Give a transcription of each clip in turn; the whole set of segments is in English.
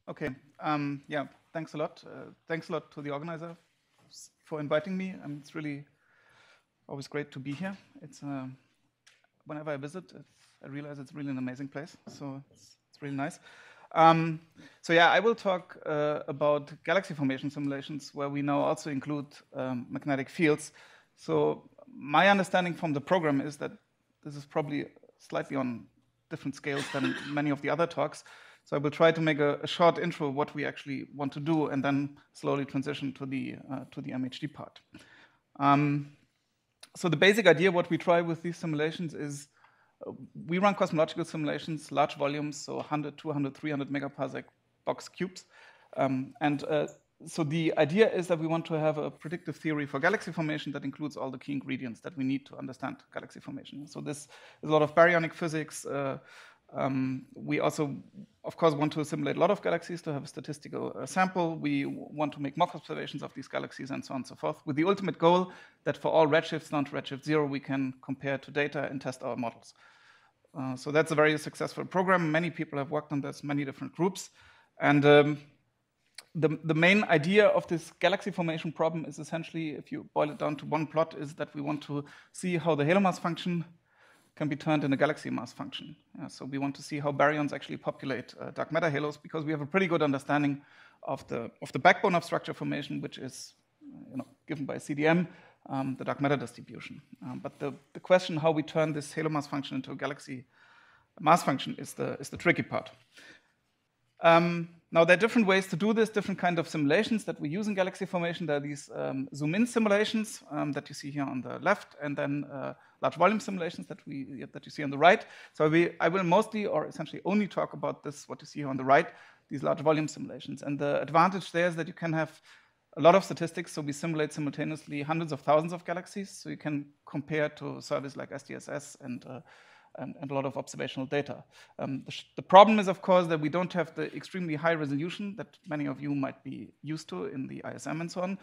Okay. Yeah. Thanks a lot. Thanks a lot to the organizer for inviting me. It's really always great to be here. It's whenever I visit, I realize it's really an amazing place. So it's really nice. So yeah, I will talk about galaxy formation simulations, where we now also include magnetic fields. So my understanding from the program is that this is probably slightly on different scales than many of the other talks. So I will try to make a short intro of what we actually want to do, and then slowly transition to the MHD part. So the basic idea, what we try with these simulations is we run cosmological simulations, large volumes, so 100, 200, 300 megaparsec box cubes. So the idea is that we want to have a predictive theory for galaxy formation that includes all the key ingredients that we need to understand galaxy formation. So this is a lot of baryonic physics. We also, of course, want to simulate a lot of galaxies to have a statistical sample. We want to make mock observations of these galaxies and so on and so forth, with the ultimate goal that for all redshifts down to redshift 0, we can compare to data and test our models. So that's a very successful program. Many people have worked on this, many different groups. And the main idea of this galaxy formation problem is essentially, if you boil it down to one plot, is that we want to see how the halo mass function can be turned in a galaxy mass function. So we want to see how baryons actually populate dark matter halos, because we have a pretty good understanding of the backbone of structure formation, which is given by CDM, the dark matter distribution. But the question how we turn this halo mass function into a galaxy mass function is the tricky part. Now, there are different ways to do this, different kind of simulations that we use in galaxy formation. There are these zoom-in simulations that you see here on the left, and then large volume simulations that you see on the right. So I will mostly, or essentially only talk about this, what you see here on the right, these large volume simulations. And the advantage there is that you can have a lot of statistics. So we simulate simultaneously hundreds of thousands of galaxies. So you can compare to service like SDSS and a lot of observational data. The problem is, of course, that we don't have the extremely high resolution that many of you might be used to in the ISM and so on,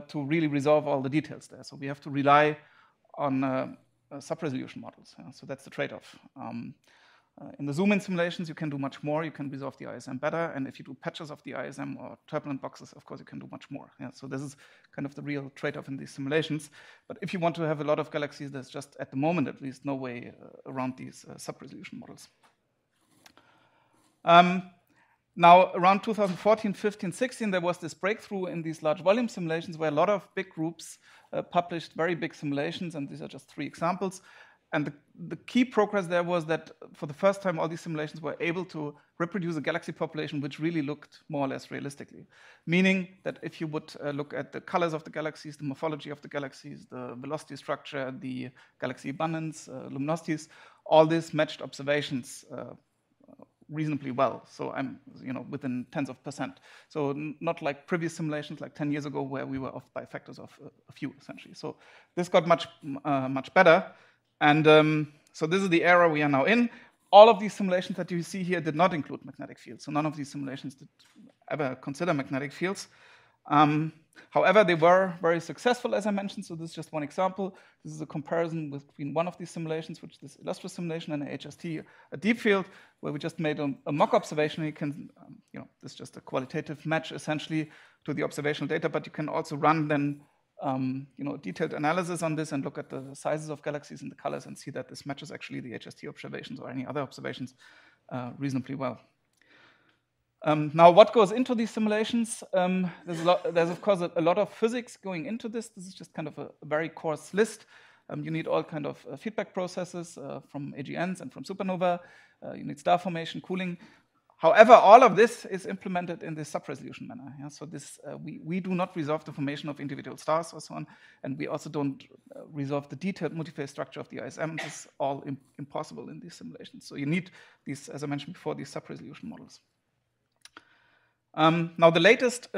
to really resolve all the details there. So we have to rely on sub-resolution models. So that's the trade-off. In the zoom-in simulations, you can do much more. You can resolve the ISM better. And if you do patches of the ISM or turbulent boxes, of course, you can do much more. So this is kind of the real trade-off in these simulations. But if you want to have a lot of galaxies, there's just, at the moment at least, no way around these sub-resolution models. Now, around 2014, 15, 16, there was this breakthrough in these large volume simulations where a lot of big groups published very big simulations, and these are just 3 examples. And the key progress there was that for the first time, all these simulations were able to reproduce a galaxy population which really looked more or less realistically. Meaning that if you would look at the colors of the galaxies, the morphology of the galaxies, the velocity structure, the galaxy abundance, luminosities, all this matched observations reasonably well. So I'm within tens of %. So not like previous simulations like 10 years ago where we were off by factors of a few, essentially. So this got much better. And so this is the era we are now in. All of these simulations that you see here did not include magnetic fields. So none of these simulations did ever consider magnetic fields. However, they were very successful, as I mentioned. So this is just one example. This is a comparison between one of these simulations, which is this illustrious simulation, and a HST, a deep field, where we just made a mock observation. You can, this is just a qualitative match, essentially, to the observational data. But you can also run then detailed analysis on this and look at the sizes of galaxies and the colors and see that this matches actually the HST observations or any other observations reasonably well. Now, what goes into these simulations? There's of course a lot of physics going into this. This is just kind of a very coarse list. You need all kind of feedback processes from AGNs and from supernova. You need star formation, cooling. However, all of this is implemented in this sub-resolution manner. So this we do not resolve the formation of individual stars or so on, and we also don't resolve the detailed multiphase structure of the ISM. This is all impossible in these simulations. So you need these, as I mentioned before, these sub-resolution models. Now, the latest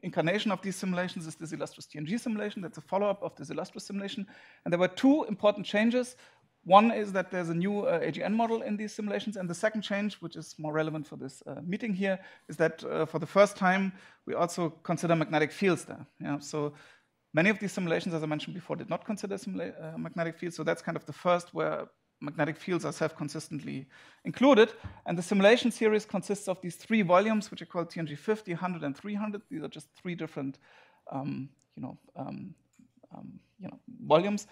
incarnation of these simulations is this illustrious TNG simulation. That's a follow-up of this illustrious simulation. And there were 2 important changes. One is that there's a new AGN model in these simulations, and the second change, which is more relevant for this meeting here, is that for the first time, we also consider magnetic fields there. So many of these simulations, as I mentioned before, did not consider magnetic fields, so that's kind of the first where magnetic fields are self-consistently included. And the simulation series consists of these 3 volumes, which are called TNG 50, 100, and 300. These are just 3 different volumes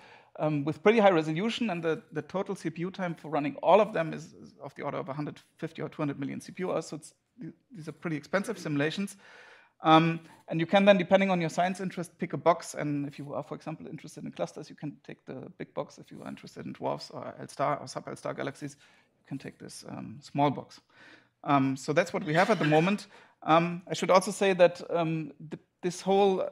with pretty high resolution, and the total CPU time for running all of them is of the order of 150 or 200 million CPU hours. So these are pretty expensive simulations. And you can then, depending on your science interest, pick a box. And if you are, for example, interested in clusters, you can take the big box. If you are interested in dwarfs or L-star or sub-L-star galaxies, you can take this small box. So that's what we have at the moment. I should also say that this whole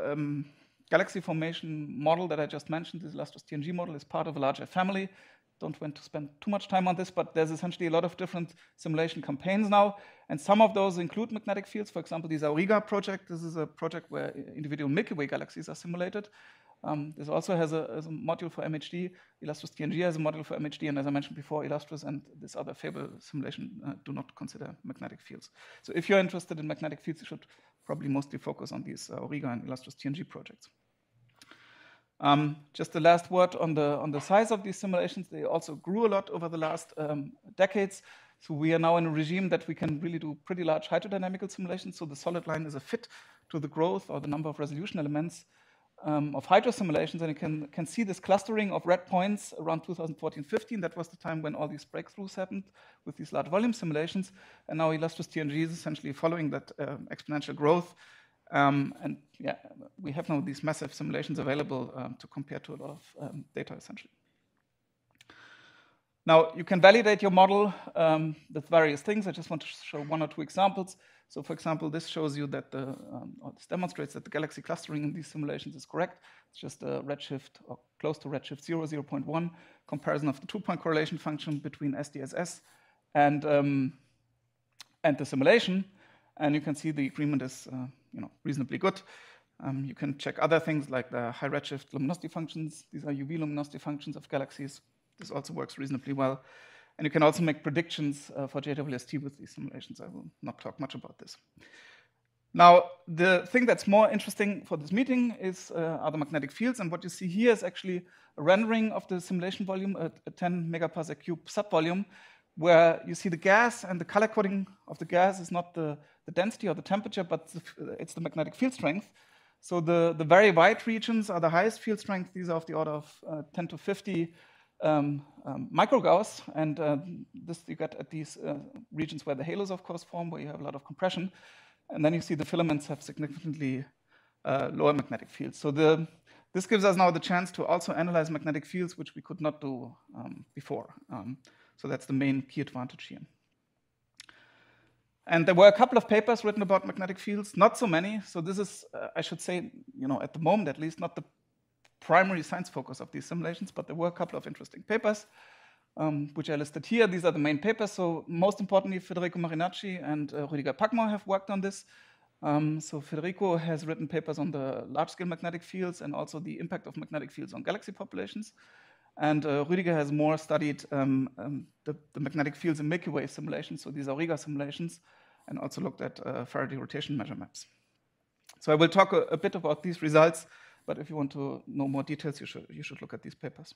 galaxy formation model that I just mentioned, this illustrious TNG model, is part of a larger family. Don't want to spend too much time on this, but there's essentially a lot of different simulation campaigns now, and some of those include magnetic fields. For example, the Auriga project. This is a project where individual Milky Way galaxies are simulated. This also has a module for MHD. Illustrious TNG has a module for MHD, and as I mentioned before, Illustrious and this other Fable simulation do not consider magnetic fields. So if you're interested in magnetic fields, you should probably mostly focus on these Auriga and Illustrious TNG projects. Just the last word on the size of these simulations. They also grew a lot over the last decades. So we are now in a regime that we can really do pretty large hydrodynamical simulations. So the solid line is a fit to the growth or the number of resolution elements of hydro simulations. And you can see this clustering of red points around 2014-15. That was the time when all these breakthroughs happened with these large volume simulations. And now Illustrious TNG is essentially following that exponential growth. And yeah, we have now these massive simulations available to compare to a lot of data, essentially. Now, you can validate your model with various things. I just want to show 1 or 2 examples. So, for example, this shows you that or this demonstrates that the galaxy clustering in these simulations is correct. It's just a redshift or close to redshift 0, 0.1 comparison of the 2-point correlation function between SDSS and the simulation. And you can see the agreement is reasonably good. You can check other things like the high redshift luminosity functions. These are UV luminosity functions of galaxies. This also works reasonably well. And you can also make predictions for JWST with these simulations. I will not talk much about this. Now, the thing that's more interesting for this meeting are the magnetic fields. And what you see here is actually a rendering of the simulation volume, a 10 megaparsec cube subvolume, where you see the gas, and the color coding of the gas is not the density or the temperature, but it's the magnetic field strength. So the very white regions are the highest field strength. These are of the order of 10 to 50 microgauss, and this you get at these regions where the halos, of course, form, where you have a lot of compression. And then you see the filaments have significantly lower magnetic fields. So this gives us now the chance to also analyze magnetic fields, which we could not do before. So that's the main key advantage here. And there were a couple of papers written about magnetic fields, not so many. So this is, I should say, at the moment at least, not the primary science focus of these simulations, but there were a couple of interesting papers, which I listed here. These are the main papers. So most importantly, Federico Marinacci and Rüdiger Packmore have worked on this. So Federico has written papers on the large-scale magnetic fields and also the impact of magnetic fields on galaxy populations. And Rüdiger has more studied the magnetic fields in Milky Way simulations, so these Auriga simulations, and also looked at Faraday rotation measure maps. So I will talk a bit about these results, but if you want to know more details, you should look at these papers.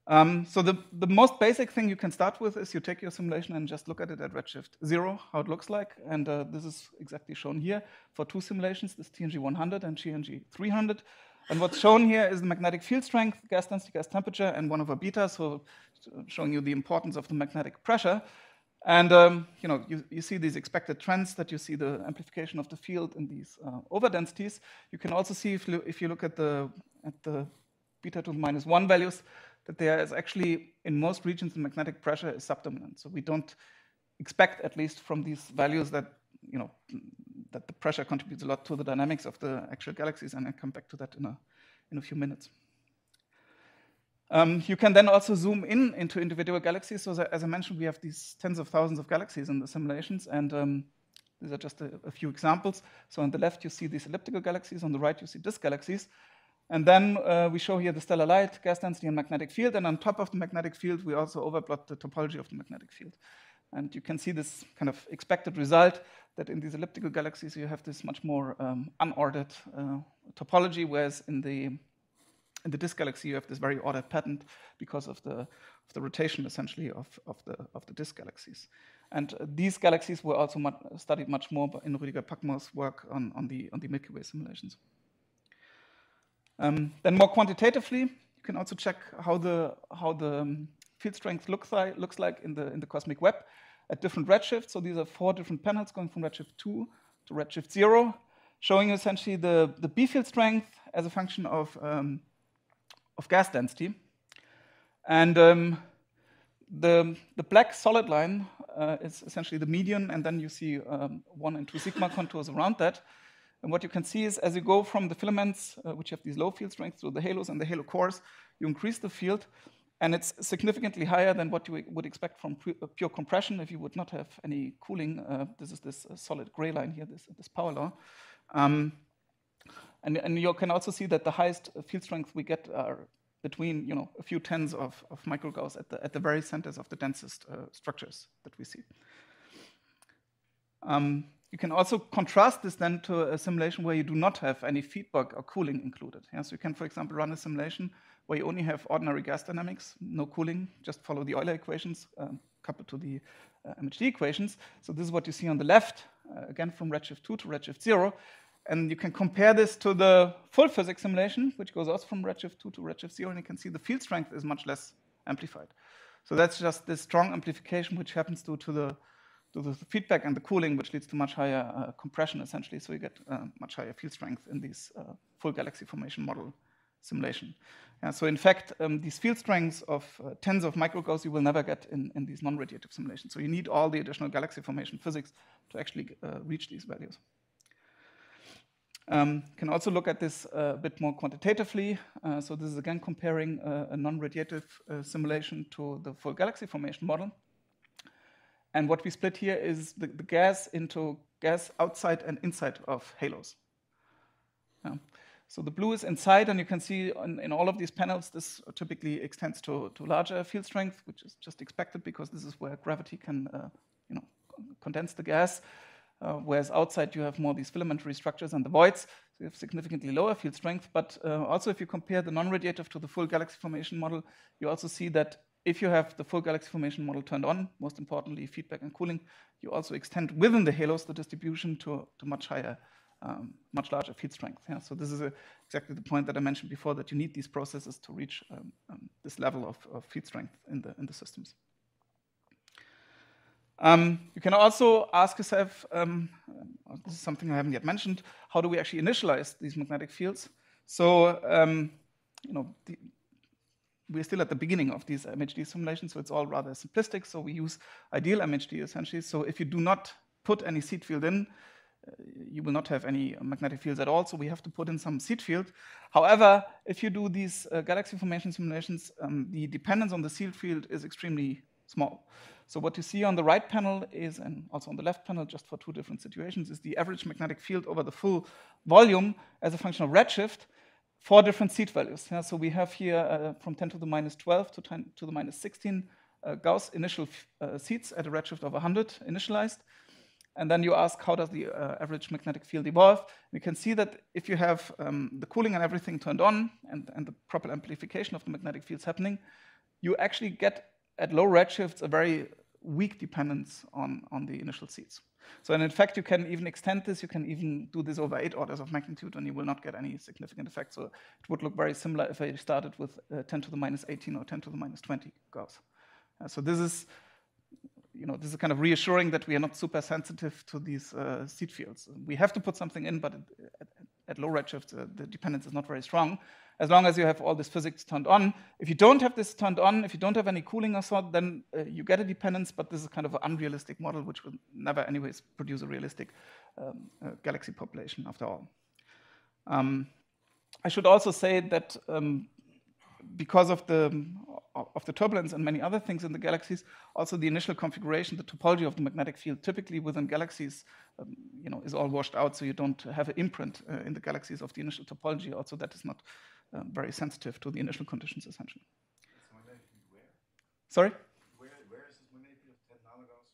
So the most basic thing you can start with is you take your simulation and just look at it at redshift 0, how it looks like. And this is exactly shown here for 2 simulations, this TNG 100 and TNG 300. And what's shown here is the magnetic field strength, gas density, gas temperature, and 1/beta, so showing you the importance of the magnetic pressure. And you see these expected trends, that you see the amplification of the field in these overdensities. You can also see, if you look at the beta to the -1 values, that there is actually, in most regions, the magnetic pressure is subdominant. So we don't expect, at least from these values, that that the pressure contributes a lot to the dynamics of the actual galaxies, and I'll come back to that in a few minutes. You can then also zoom into individual galaxies. So as I mentioned, we have these tens of thousands of galaxies in the simulations, and these are just a few examples. So on the left, you see these elliptical galaxies. On the right, you see disk galaxies. And then we show here the stellar light, gas density, and magnetic field. And on top of the magnetic field, we also overplot the topology of the magnetic field. And you can see this kind of expected result, that in these elliptical galaxies, you have this much more unordered topology, whereas in the in the disk galaxy, you have this very ordered pattern because of the rotation, essentially, of the disk galaxies. And these galaxies were also studied much more in Rüdiger Packmore's work on the Milky Way simulations. Then more quantitatively, you can also check how the field strength looks like in the cosmic web at different redshifts. So these are 4 different panels going from redshift 2 to redshift 0, showing you essentially the B field strength as a function of gas density. And the black solid line is essentially the median, and then you see 1 and 2 sigma contours around that. And what you can see is as you go from the filaments, which have these low field strengths, to the halos and the halo cores, you increase the field, and it's significantly higher than what you would expect from pure compression if you would not have any cooling. This is this solid gray line here, this power law. And you can also see that the highest field strength we get are between a few tens of microgauss at the very centers of the densest structures that we see. You can also contrast this then to a simulation where you do not have any feedback or cooling included. Yeah, so you can, for example, run a simulation where you only have ordinary gas dynamics, no cooling, just follow the Euler equations coupled to the MHD equations. So this is what you see on the left, again from redshift 2 to redshift 0. And you can compare this to the full physics simulation, which goes also from redshift 2 to redshift 0, and you can see the field strength is much less amplified. So that's just this strong amplification which happens to the feedback and the cooling, which leads to much higher compression, essentially. So you get much higher field strength in these full galaxy formation model simulation. So in fact, these field strengths of tens of microgauss you will never get in these non-radiative simulations. So you need all the additional galaxy formation physics to actually reach these values. Can also look at this a bit more quantitatively. So this is again comparing a non-radiative simulation to the full galaxy formation model. And what we split here is the gas into gas outside and inside of halos. So the blue is inside, and you can see in all of these panels, this typically extends to larger field strength, which is just expected because this is where gravity can condense the gas. Whereas outside you have more these filamentary structures and the voids, so you have significantly lower field strength. But also if you compare the non-radiative to the full galaxy formation model, you also see that if you have the full galaxy formation model turned on, most importantly feedback and cooling, you also extend within the halos the distribution to much higher, much larger field strength. Yeah? So this is exactly the point that I mentioned before, that you need these processes to reach this level of field strength in the systems. You can also ask yourself, this is something I haven't yet mentioned, how do we actually initialize these magnetic fields? So, we're still at the beginning of these MHD simulations, so it's all rather simplistic. So we use ideal MHD essentially. So if you do not put any seed field in, you will not have any magnetic fields at all. So we have to put in some seed field. However, if you do these galaxy formation simulations, the dependence on the seed field is extremely small. So what you see on the right panel is, and also on the left panel, just for 2 different situations, is the average magnetic field over the full volume as a function of redshift, 4 different seed values. Yeah, so we have here from 10 to the minus 12 to 10 to the minus 16 Gauss initial seeds at a redshift of 100 initialized. And then you ask, how does the average magnetic field evolve? You can see that if you have the cooling and everything turned on and the proper amplification of the magnetic fields happening, you actually get at low redshifts a very weak dependence on the initial seeds. So in fact, you can even extend this. You can even do this over 8 orders of magnitude, and you will not get any significant effect. So it would look very similar if I started with 10 to the minus 18 or 10 to the minus 20 Gauss. So this is, this is kind of reassuring that we are not super sensitive to these seed fields. We have to put something in, but at low redshift, the dependence is not very strong, as long as you have all this physics turned on. If you don't have this turned on, if you don't have any cooling or so, then you get a dependence, but this is kind of an unrealistic model, which will never anyways produce a realistic galaxy population after all. I should also say that because of the turbulence and many other things in the galaxies, also the initial configuration, the topology of the magnetic field, typically within galaxies, is all washed out, so you don't have an imprint in the galaxies of the initial topology. Also, that is not very sensitive to the initial conditions, essentially. So magnetic field where? Sorry? Where is this magnetic field of 10 nanogauss?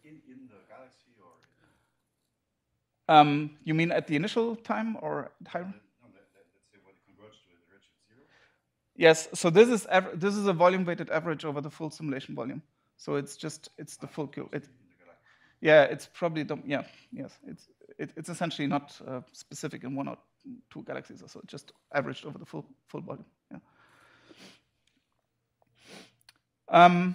In the galaxy or? You mean at the initial time or higher? No, let's say when it converges to the redshift Yes, so this is a volume-weighted average over the full simulation volume. So it's the full cube. Yeah, it's probably yes. It's essentially not specific in one or two galaxies or so. It's just averaged over the full volume. Yeah.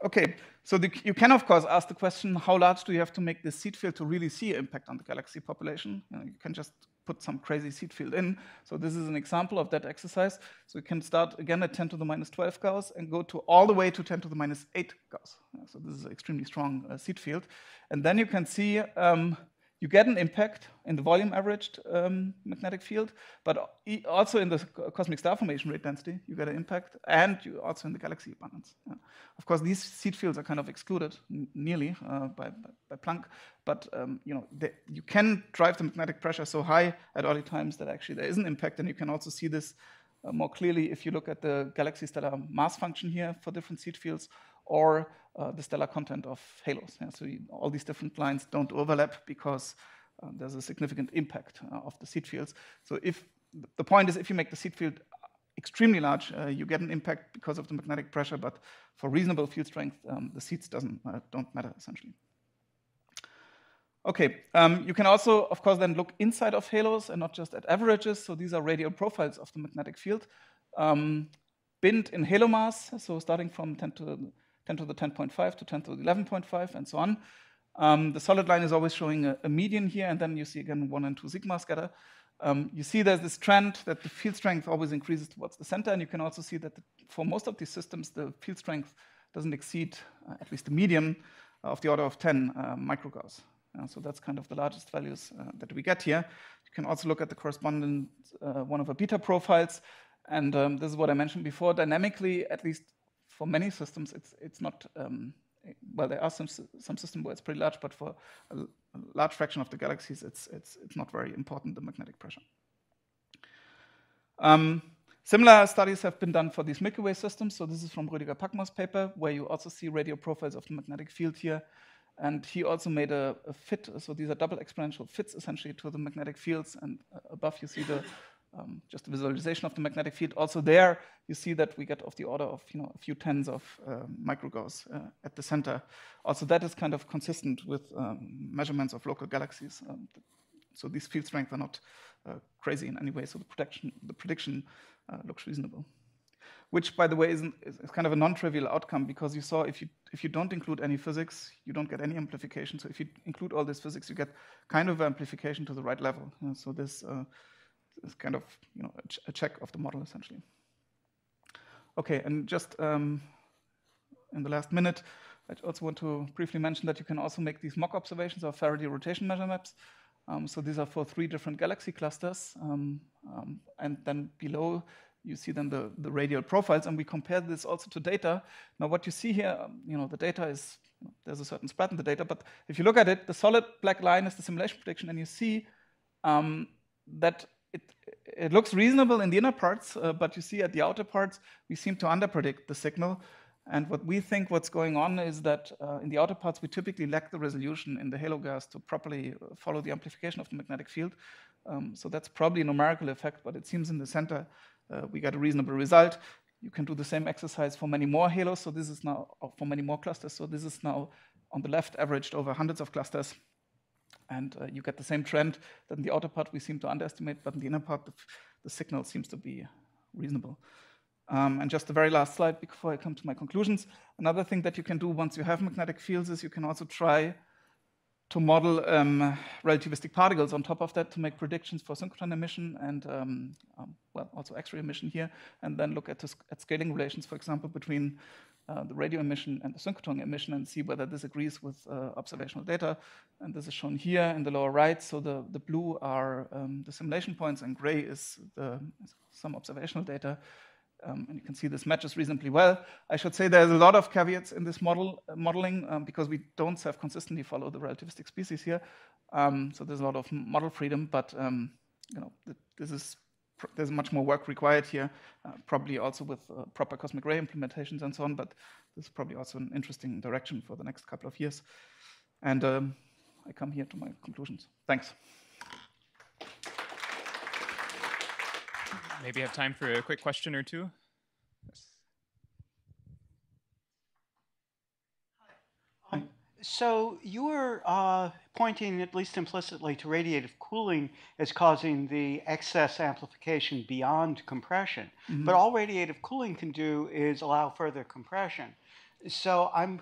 Okay, so you can of course ask the question: how large do you have to make this seed field to really see impact on the galaxy population? You can just put some crazy seed field in. So this is an example of that exercise. So you can start again at 10 to the minus 12 Gauss and go to all the way to 10 to the minus 8 Gauss. So this is an extremely strong seed field. And then you can see you get an impact in the volume averaged magnetic field, but also in the cosmic star formation rate density, you get an impact, and you also in the galaxy abundance. Of course, these seed fields are kind of excluded nearly by Planck, but you can drive the magnetic pressure so high at early times that actually there is an impact, and you can also see this more clearly if you look at the galaxy stellar mass function here for different seed fields, or the stellar content of halos. Yeah, so all these different lines don't overlap because there's a significant impact of the seed fields. So if the point is, if you make the seed field extremely large, you get an impact because of the magnetic pressure, but for reasonable field strength, the seeds don't matter essentially. Okay, you can also, of course, then look inside of halos and not just at averages. So these are radial profiles of the magnetic field, binned in halo mass, so starting from 10 to the 10.5 to 10 to the 11.5 and so on. The solid line is always showing a median here, and then you see again 1 and 2 sigma scatter. You see there's this trend that the field strength always increases towards the center, and you can also see that for most of these systems, the field strength doesn't exceed at least the median of the order of 10 microgauss. So that's kind of the largest values that we get here. You can also look at the correspondent 1 over beta profiles, and this is what I mentioned before. Dynamically, at least for many systems, it's not. Well, there are some systems where it's pretty large, but for a large fraction of the galaxies, it's not very important, the magnetic pressure. Similar studies have been done for these Milky Way systems. So this is from Rüdiger Packmer's paper, where you also see radial profiles of the magnetic field here. And he also made a fit. So these are double exponential fits, essentially, to the magnetic fields. And above, you see just the visualization of the magnetic field. Also there, you see that we get of the order of a few tens of microgauss at the center. Also, that is kind of consistent with measurements of local galaxies. So these field strengths are not crazy in any way. So the prediction looks reasonable. Which, by the way, is kind of a non-trivial outcome, because you saw if you don't include any physics, you don't get any amplification. So if you include all this physics, you get kind of amplification to the right level. So this is kind of a check of the model essentially. Okay, and just in the last minute, I also want to briefly mention that you can also make these mock observations of Faraday rotation measure maps. So these are for 3 different galaxy clusters, and then below you see then the radial profiles, and we compare this also to data. Now, what you see here, the data is, there's a certain spread in the data, but if you look at it, the solid black line is the simulation prediction, and you see that it looks reasonable in the inner parts, but you see at the outer parts, we seem to underpredict the signal. And what we think what's going on is that in the outer parts, we typically lack the resolution in the halo gas to properly follow the amplification of the magnetic field. So that's probably a numerical effect, but it seems in the center, we got a reasonable result. You can do the same exercise for many more halos. So this is now for many more clusters. So this is now on the left averaged over hundreds of clusters. And you get the same trend that in the outer part we seem to underestimate, but in the inner part, the signal seems to be reasonable. And just the very last slide before I come to my conclusions. Another thing that you can do once you have magnetic fields is you can also try to model relativistic particles on top of that to make predictions for synchrotron emission and also X-ray emission here, and then look at scaling relations, for example, between the radio emission and the synchrotron emission, and see whether this agrees with observational data. And this is shown here in the lower right. So the blue are the simulation points, and gray is some observational data. And you can see this matches reasonably well. I should say there's a lot of caveats in this modeling because we don't consistently follow the relativistic species here. So there's a lot of model freedom, but there's much more work required here, probably also with proper cosmic ray implementations and so on. But this is probably also an interesting direction for the next couple of years. And I come here to my conclusions. Thanks. Maybe have time for a quick question or two. So you were pointing, at least implicitly, to radiative cooling as causing the excess amplification beyond compression. But all radiative cooling can do is allow further compression. So I'm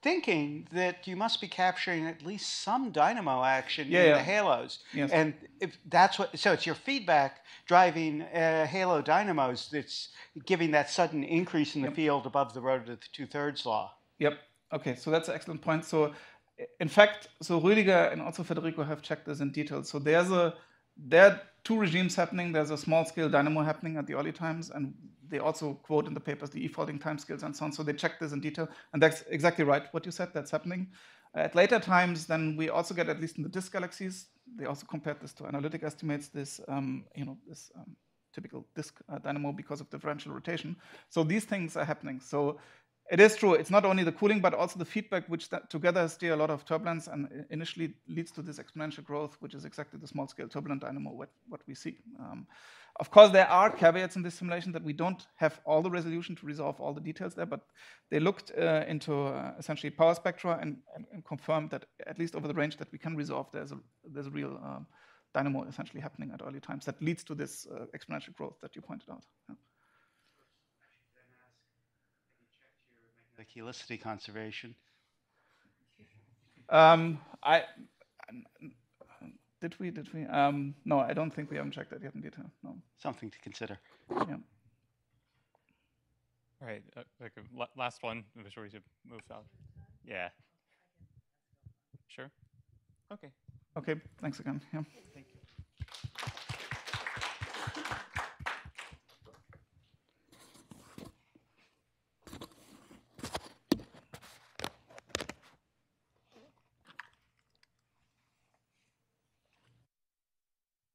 thinking that you must be capturing at least some dynamo action in the halos. Yes. And if that's what, so it's your feedback driving halo dynamos that's giving that sudden increase in the field above the road of the 2/3 law. Yep. Okay, so that's an excellent point. So, in fact, so Rüdiger and also Federico have checked this in detail. So there are two regimes happening. There's a small-scale dynamo happening at the early times, and they also quote in the papers the e-faulting timescales and so on. So they checked this in detail, and that's exactly right what you said. That's happening. At later times, then we also get, at least in the disk galaxies, they also compared this to analytic estimates. This typical disk dynamo because of differential rotation. So these things are happening. So it is true. It's not only the cooling, but also the feedback, which together steer a lot of turbulence and initially leads to this exponential growth, which is exactly the small-scale turbulent dynamo, what we see. Of course, there are caveats in this simulation that we don't have all the resolution to resolve all the details there, but they looked into essentially power spectra and confirmed that at least over the range that we can resolve, there's a real dynamo essentially happening at early times that leads to this exponential growth that you pointed out. Yeah. The helicity conservation. Did we? No, I don't think we haven't checked that yet in detail. No. Something to consider. Yeah. All right. Last one before we move on. Yeah. Sure. Okay. Okay. Thanks again. Yeah. Thank you.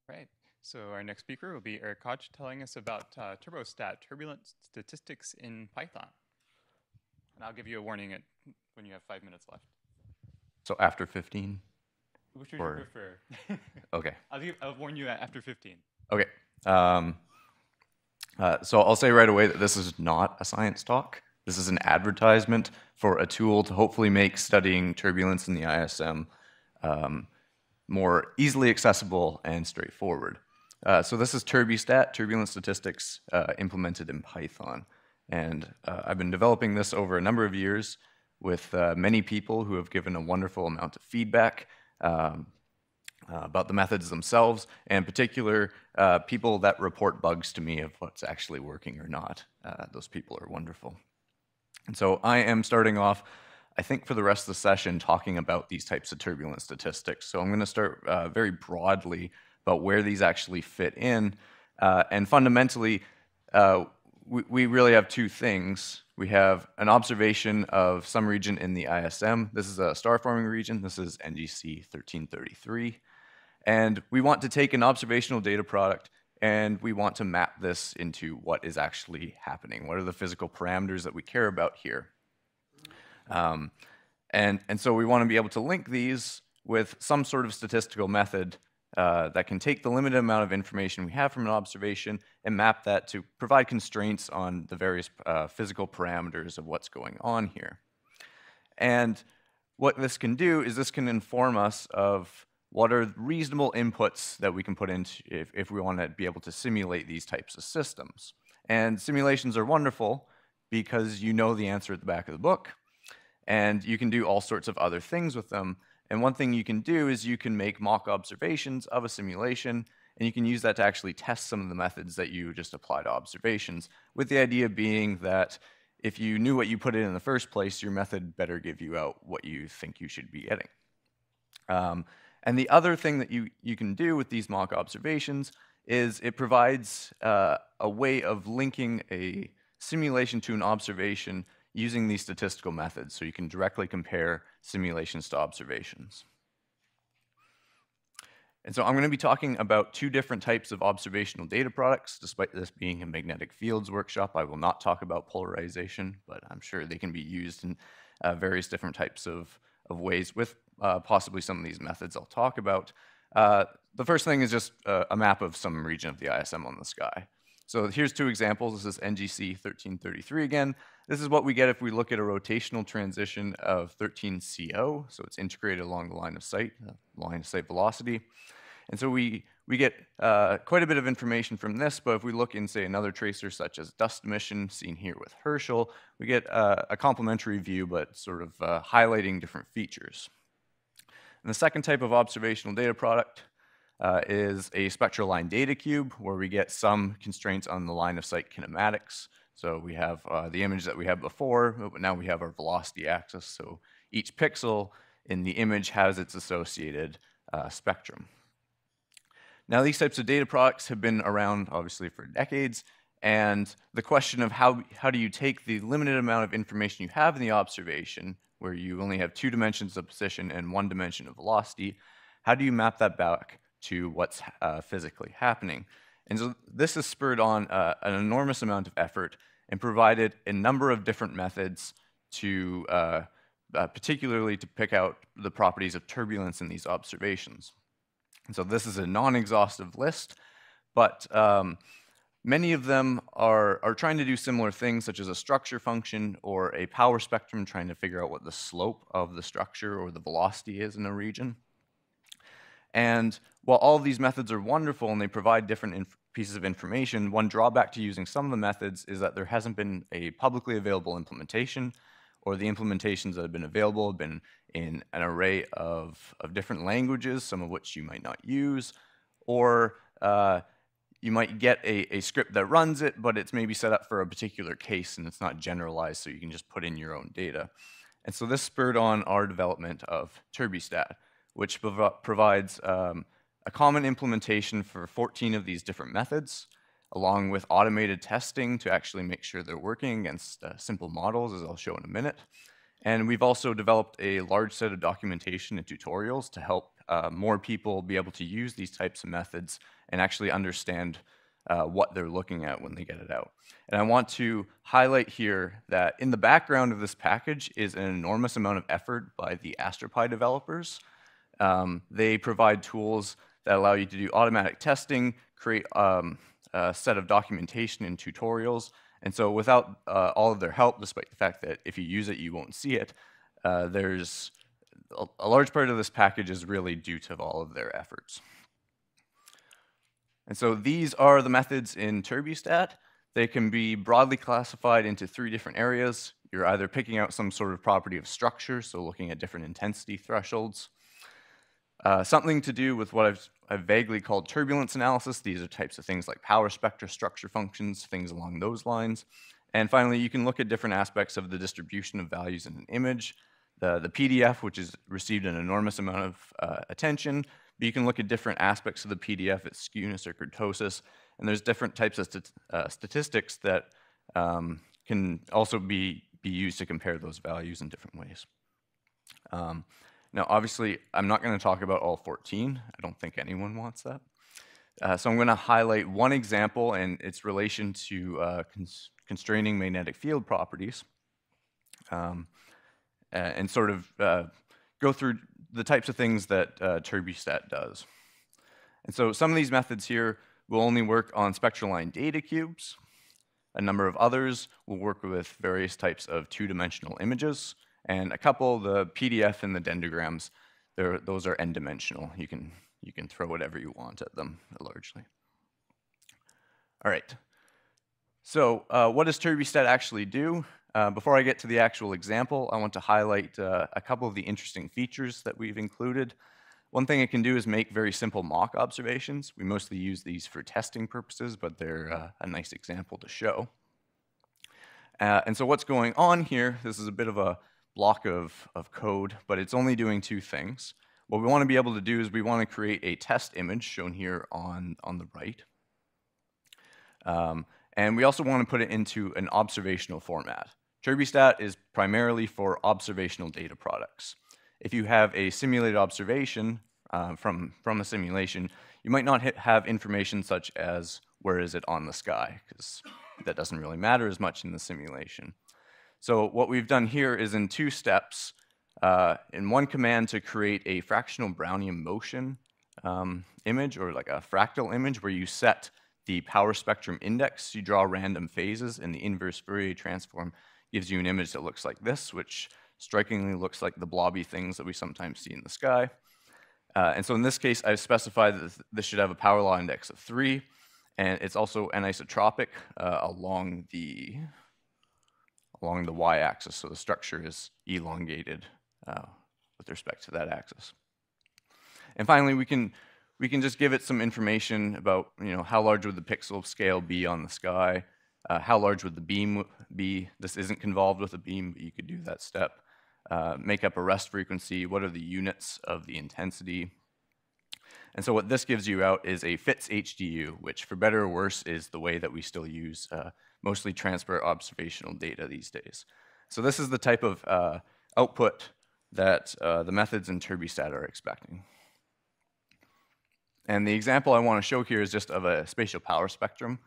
Right. So our next speaker will be Eric Koch telling us about TurbuStat, turbulence statistics in Python. And I'll give you a warning when you have 5 minutes left. So after 15? Which would you prefer? Okay. I'll warn you after 15. Okay. So I'll say right away that this is not a science talk. This is an advertisement for a tool to hopefully make studying turbulence in the ISM more easily accessible and straightforward. So this is TurbuStat, turbulence statistics implemented in Python. And I've been developing this over a number of years with many people who have given a wonderful amount of feedback about the methods themselves, and in particular, people that report bugs to me of what's actually working or not. Those people are wonderful. And so I am starting off, I think, for the rest of the session talking about these types of turbulence statistics. So I'm going to start very broadly about where these actually fit in. And fundamentally, we really have two things. We have an observation of some region in the ISM. This is a star-forming region. This is NGC 1333. And we want to take an observational data product and we want to map this into what is actually happening. What are the physical parameters that we care about here? And so we want to be able to link these with some sort of statistical method that can take the limited amount of information we have from an observation and map that to provide constraints on the various physical parameters of what's going on here. And what this can do is this can inform us of what are reasonable inputs that we can put in if we want to be able to simulate these types of systems. And simulations are wonderful because you know the answer at the back of the book, and you can do all sorts of other things with them. And one thing you can do is you can make mock observations of a simulation, and you can use that to actually test some of the methods that you just apply to observations, with the idea being that if you knew what you put in the first place, your method better give you out what you think you should be getting. And the other thing that you can do with these mock observations is it provides a way of linking a simulation to an observation using these statistical methods, so you can directly compare simulations to observations. And so I'm going to be talking about two different types of observational data products. Despite this being a magnetic fields workshop, I will not talk about polarization, but I'm sure they can be used in various different types of ways with possibly some of these methods I'll talk about. The first thing is just a map of some region of the ISM on the sky. So here's two examples. This is NGC 1333 again. This is what we get if we look at a rotational transition of 13CO. So it's integrated along the line of sight velocity. And so we get quite a bit of information from this, but if we look in, say, another tracer such as dust emission, seen here with Herschel, we get a complementary view, but sort of highlighting different features. And the second type of observational data product is a spectral line data cube, where we get some constraints on the line of sight kinematics. So we have the image that we had before, but now we have our velocity axis. So each pixel in the image has its associated spectrum. Now, these types of data products have been around, obviously, for decades, and the question of how do you take the limited amount of information you have in the observation, where you only have 2 dimensions of position and 1 dimension of velocity, how do you map that back to what's physically happening? And so this has spurred on an enormous amount of effort and provided a number of different methods to, particularly to pick out the properties of turbulence in these observations. And so this is a non-exhaustive list, but many of them are trying to do similar things, such as a structure function or a power spectrum, trying to figure out what the slope of the structure or the velocity is in a region. And while all of these methods are wonderful and they provide different pieces of information, one drawback to using some of the methods is that there hasn't been a publicly available implementation, or the implementations that have been available have been in an array of different languages, some of which you might not use, or you might get a script that runs it, but it's maybe set up for a particular case and it's not generalized, so you can just put in your own data. And so this spurred on our development of TurbuStat, which provides a common implementation for 14 of these different methods, along with automated testing to actually make sure they're working against simple models, as I'll show in a minute. And we've also developed a large set of documentation and tutorials to help more people be able to use these types of methods and actually understand what they're looking at when they get it out. And I want to highlight here that in the background of this package is an enormous amount of effort by the AstroPi developers. They provide tools that allow you to do automatic testing, create a set of documentation and tutorials. And so without all of their help, despite the fact that if you use it, you won't see it, there's a large part of this package is really due to all of their efforts. And so these are the methods in TurbuStat. They can be broadly classified into 3 different areas. You're either picking out some sort of property of structure, so looking at different intensity thresholds. Something to do with what I've vaguely called turbulence analysis. These are types of things like power spectra, structure functions, things along those lines. And finally, you can look at different aspects of the distribution of values in an image. The PDF, which has received an enormous amount of attention, but you can look at different aspects of the PDF, its skewness or kurtosis, and there's different types of statistics that can also be used to compare those values in different ways. Now, obviously, I'm not going to talk about all 14. I don't think anyone wants that. So I'm going to highlight one example and its relation to constraining magnetic field properties, and sort of go through the types of things that TurbuStat does. And so some of these methods here will only work on spectral line data cubes. A number of others will work with various types of 2-dimensional images. And a couple, the PDF and the dendrograms, those are n-dimensional. You can throw whatever you want at them, largely. All right. So what does TurbuStat actually do? Before I get to the actual example, I want to highlight a couple of the interesting features that we've included. One thing it can do is make very simple mock observations. We mostly use these for testing purposes, but they're a nice example to show. And so what's going on here, this is a bit of a block of code, but it's only doing 2 things. What we want to be able to do is we want to create a test image shown here on the right. And we also want to put it into an observational format. TurbuStat is primarily for observational data products. If you have a simulated observation from a simulation, you might not have information such as where is it on the sky, because that doesn't really matter as much in the simulation. So what we've done here is in 2 steps, in one command to create a fractional Brownian motion image, or like a fractal image, where you set the power spectrum index, you draw random phases, and the inverse Fourier transform gives you an image that looks like this, which strikingly looks like the blobby things that we sometimes see in the sky. And so in this case, I've specified that this should have a power law index of 3, and it's also anisotropic along the y-axis, so the structure is elongated with respect to that axis. And finally, we can just give it some information about, how large would the pixel scale be on the sky, how large would the beam be. This isn't convolved with a beam, but you could do that step. Make up a rest frequency, what are the units of the intensity. And so what this gives you out is a FITS HDU, which for better or worse is the way that we still use mostly transport observational data these days. So this is the type of output that the methods in TurbuStat are expecting. And the example I want to show here is just of a spatial power spectrum,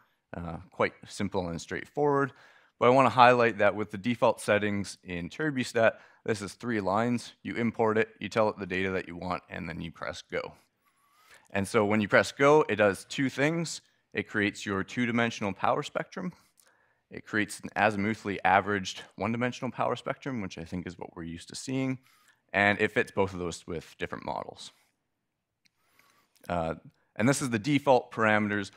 quite simple and straightforward. But I want to highlight that with the default settings in TurbuStat, this is 3 lines. You import it, you tell it the data that you want, and then you press go. And so when you press go, it does 2 things. It creates your 2-dimensional power spectrum. It creates an azimuthally averaged 1-dimensional power spectrum, which I think is what we're used to seeing. And it fits both of those with different models. And this is the default parameters.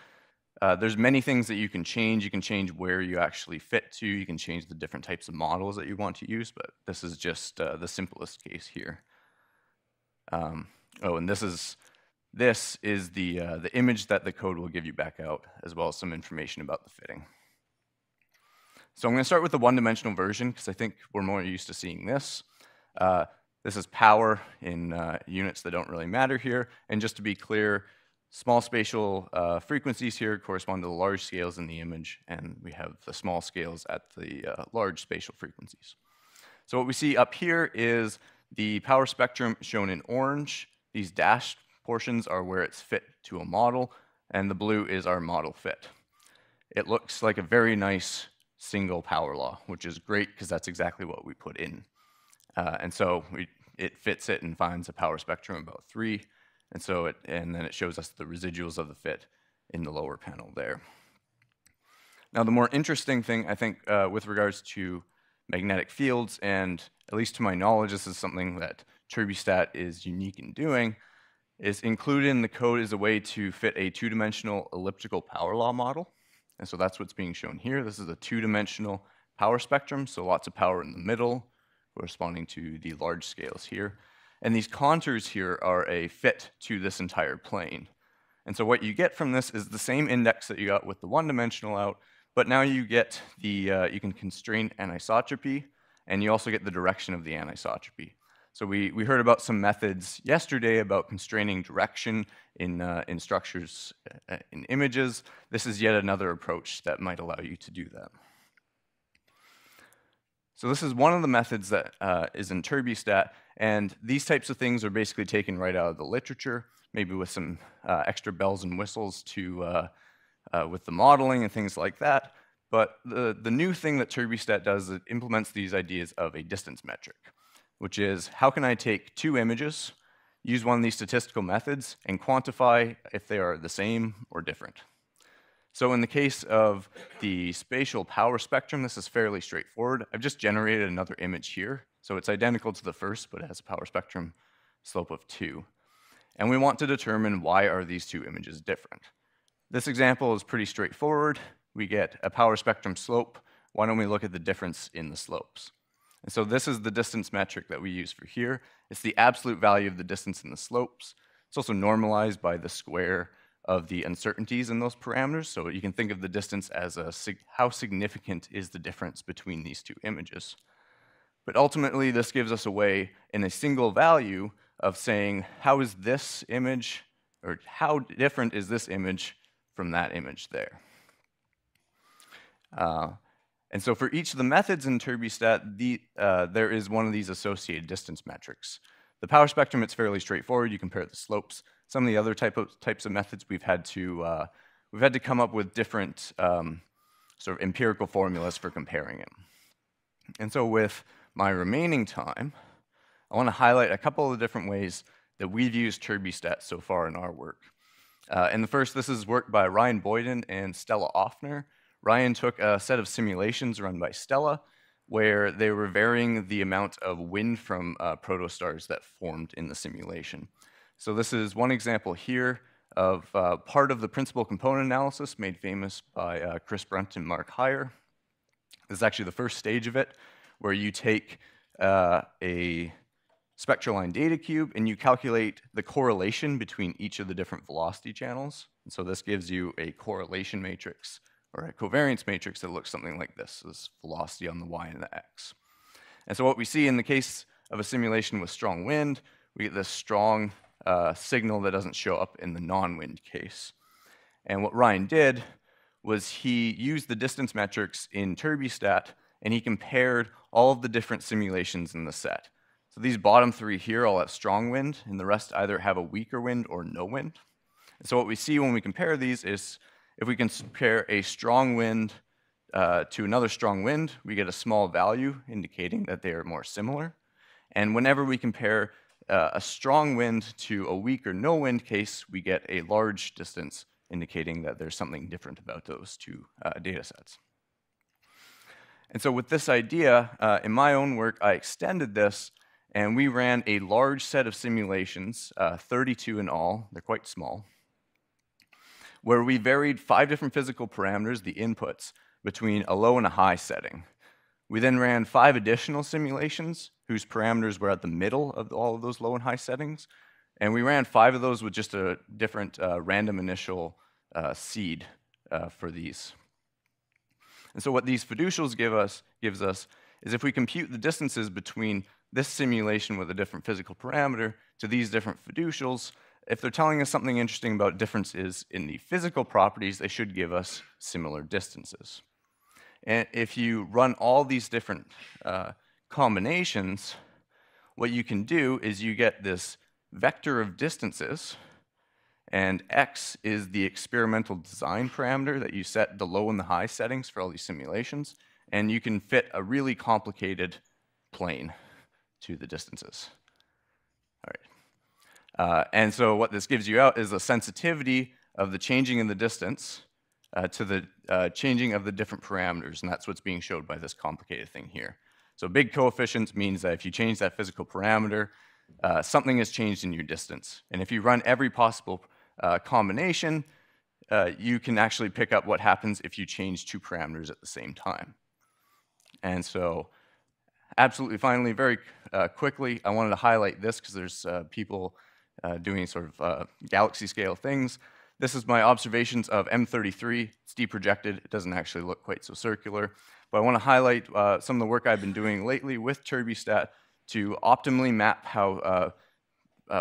There's many things that you can change. You can change where you actually fit to. You can change the different types of models that you want to use, but this is just the simplest case here. And this is the image that the code will give you back out, as well as some information about the fitting. So I'm going to start with the 1-dimensional version, because I think we're more used to seeing this. This is power in units that don't really matter here. And just to be clear, small spatial frequencies here correspond to the large scales in the image, and we have the small scales at the large spatial frequencies. So what we see up here is the power spectrum shown in orange. These dashed portions are where it's fit to a model, and the blue is our model fit. It looks like a very nice single power law, which is great because that's exactly what we put in. And so it fits it and finds a power spectrum about 3. And then it shows us the residuals of the fit in the lower panel there. Now, the more interesting thing, I think, with regards to magnetic fields, and at least to my knowledge, this is something that TurbuStat is unique in doing, is included in the code is a way to fit a 2-dimensional elliptical power law model. And so that's what's being shown here. This is a 2-dimensional power spectrum, so lots of power in the middle, corresponding to the large scales here. And these contours here are a fit to this entire plane. And so what you get from this is the same index that you got with the 1-dimensional out, but now you get the, you can constrain anisotropy, and you also get the direction of the anisotropy. So we heard about some methods yesterday about constraining direction in structures, in images. This is yet another approach that might allow you to do that. So this is one of the methods that is in TurbuStat, and these types of things are basically taken right out of the literature, maybe with some extra bells and whistles to with the modeling and things like that. But the new thing that TurbuStat does is it implements these ideas of a distance metric, which is how can I take 2 images, use one of these statistical methods, and quantify if they are the same or different. So in the case of the spatial power spectrum, this is fairly straightforward. I've just generated another image here. So it's identical to the first, but it has a power spectrum slope of 2. And we want to determine why are these 2 images different. This example is pretty straightforward. We get a power spectrum slope. Why don't we look at the difference in the slopes? And so this is the distance metric that we use for here. It's the absolute value of the distance in the slopes. It's also normalized by the square of the uncertainties in those parameters. So you can think of the distance as how significant is the difference between these 2 images. But ultimately, this gives us a way in a single value of saying, how is this image, or how different is this image from that image there? And so for each of the methods in TurbuStat, there is one of these associated distance metrics. The power spectrum, it's fairly straightforward. You compare the slopes. Some of the other types of methods, we've had to come up with different sort of empirical formulas for comparing it. And so with my remaining time, I want to highlight a couple of different ways that we've used TurbuStat so far in our work. And the first, this is work by Ryan Boyden and Stella Offner. Ryan took a set of simulations run by Stella, where they were varying the amount of wind from protostars that formed in the simulation. So this is one example here of part of the principal component analysis made famous by Chris Brunt and Mark Heyer. This is actually the first stage of it, where you take a spectral line data cube and you calculate the correlation between each of the different velocity channels. And so this gives you a correlation matrix or a covariance matrix that looks something like this. This is velocity on the y and the x. And so what we see in the case of a simulation with strong wind, we get this strong signal that doesn't show up in the non-wind case. And what Ryan did was he used the distance metrics in TurbuStat and he compared all of the different simulations in the set. So these bottom three here all have strong wind, and the rest either have a weaker wind or no wind. And so what we see when we compare these is if we can compare a strong wind to another strong wind, we get a small value indicating that they are more similar. And whenever we compare a strong wind to a weak or no wind case, we get a large distance indicating that there's something different about those two data sets. And so with this idea, in my own work, I extended this, and we ran a large set of simulations, 32 in all, they're quite small, where we varied 5 different physical parameters, the inputs, between a low and a high setting. We then ran 5 additional simulations whose parameters were at the middle of all of those low and high settings. And we ran 5 of those with just a different random initial seed for these. And so what these fiducials gives us is if we compute the distances between this simulation with a different physical parameter to these different fiducials, if they're telling us something interesting about differences in the physical properties, they should give us similar distances. And if you run all these different combinations, what you can do is you get this vector of distances, and x is the experimental design parameter that you set the low and the high settings for all these simulations, and you can fit a really complicated plane to the distances. All right. And so what this gives you out is a sensitivity of the changing in the distance to the changing of the different parameters, and that's what's being showed by this complicated thing here. So big coefficients means that if you change that physical parameter, something has changed in your distance. And if you run every possible combination, you can actually pick up what happens if you change 2 parameters at the same time. And so absolutely finally, very quickly, I wanted to highlight this because there's people doing sort of galaxy scale things. This is my observations of M33. It's deprojected. It doesn't actually look quite so circular. But I want to highlight some of the work I've been doing lately with TurbuStat to optimally map how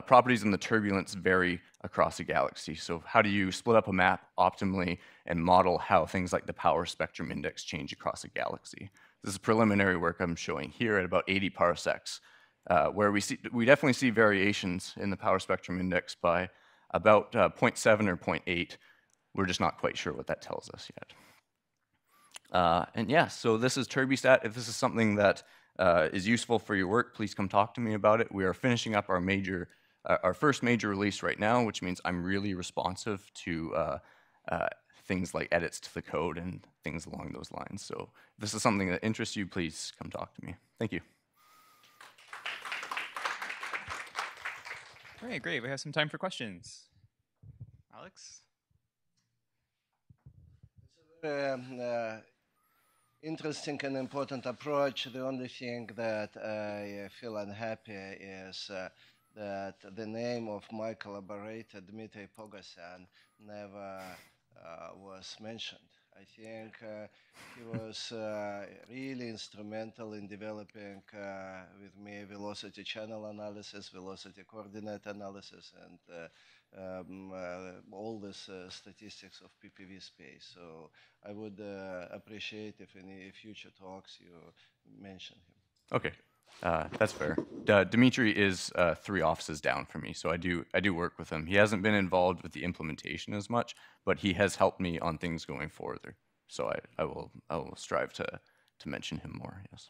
properties in the turbulence vary across a galaxy. So how do you split up a map optimally and model how things like the power spectrum index change across a galaxy? This is preliminary work I'm showing here at about 80 parsecs, where we definitely see variations in the power spectrum index by about 0.7 or 0.8. We're just not quite sure what that tells us yet. And yeah, so this is TurbuStat. If this is something that is useful for your work, please come talk to me about it. We are finishing up our first major release right now, which means I'm really responsive to things like edits to the code and things along those lines. So if this is something that interests you, please come talk to me. Thank you. All right, great. We have some time for questions. Alex? Interesting and important approach. The only thing that I feel unhappy is that the name of my collaborator, Dmitry Pogossian, never was mentioned. I think he was really instrumental in developing with me velocity channel analysis, velocity coordinate analysis, and all this statistics of PPV space. So I would appreciate if in any future talks you mention him. Okay, that's fair. Dmitry is 3 offices down from me, so I do work with him. He hasn't been involved with the implementation as much, but he has helped me on things going further. So I will strive to mention him more. Yes.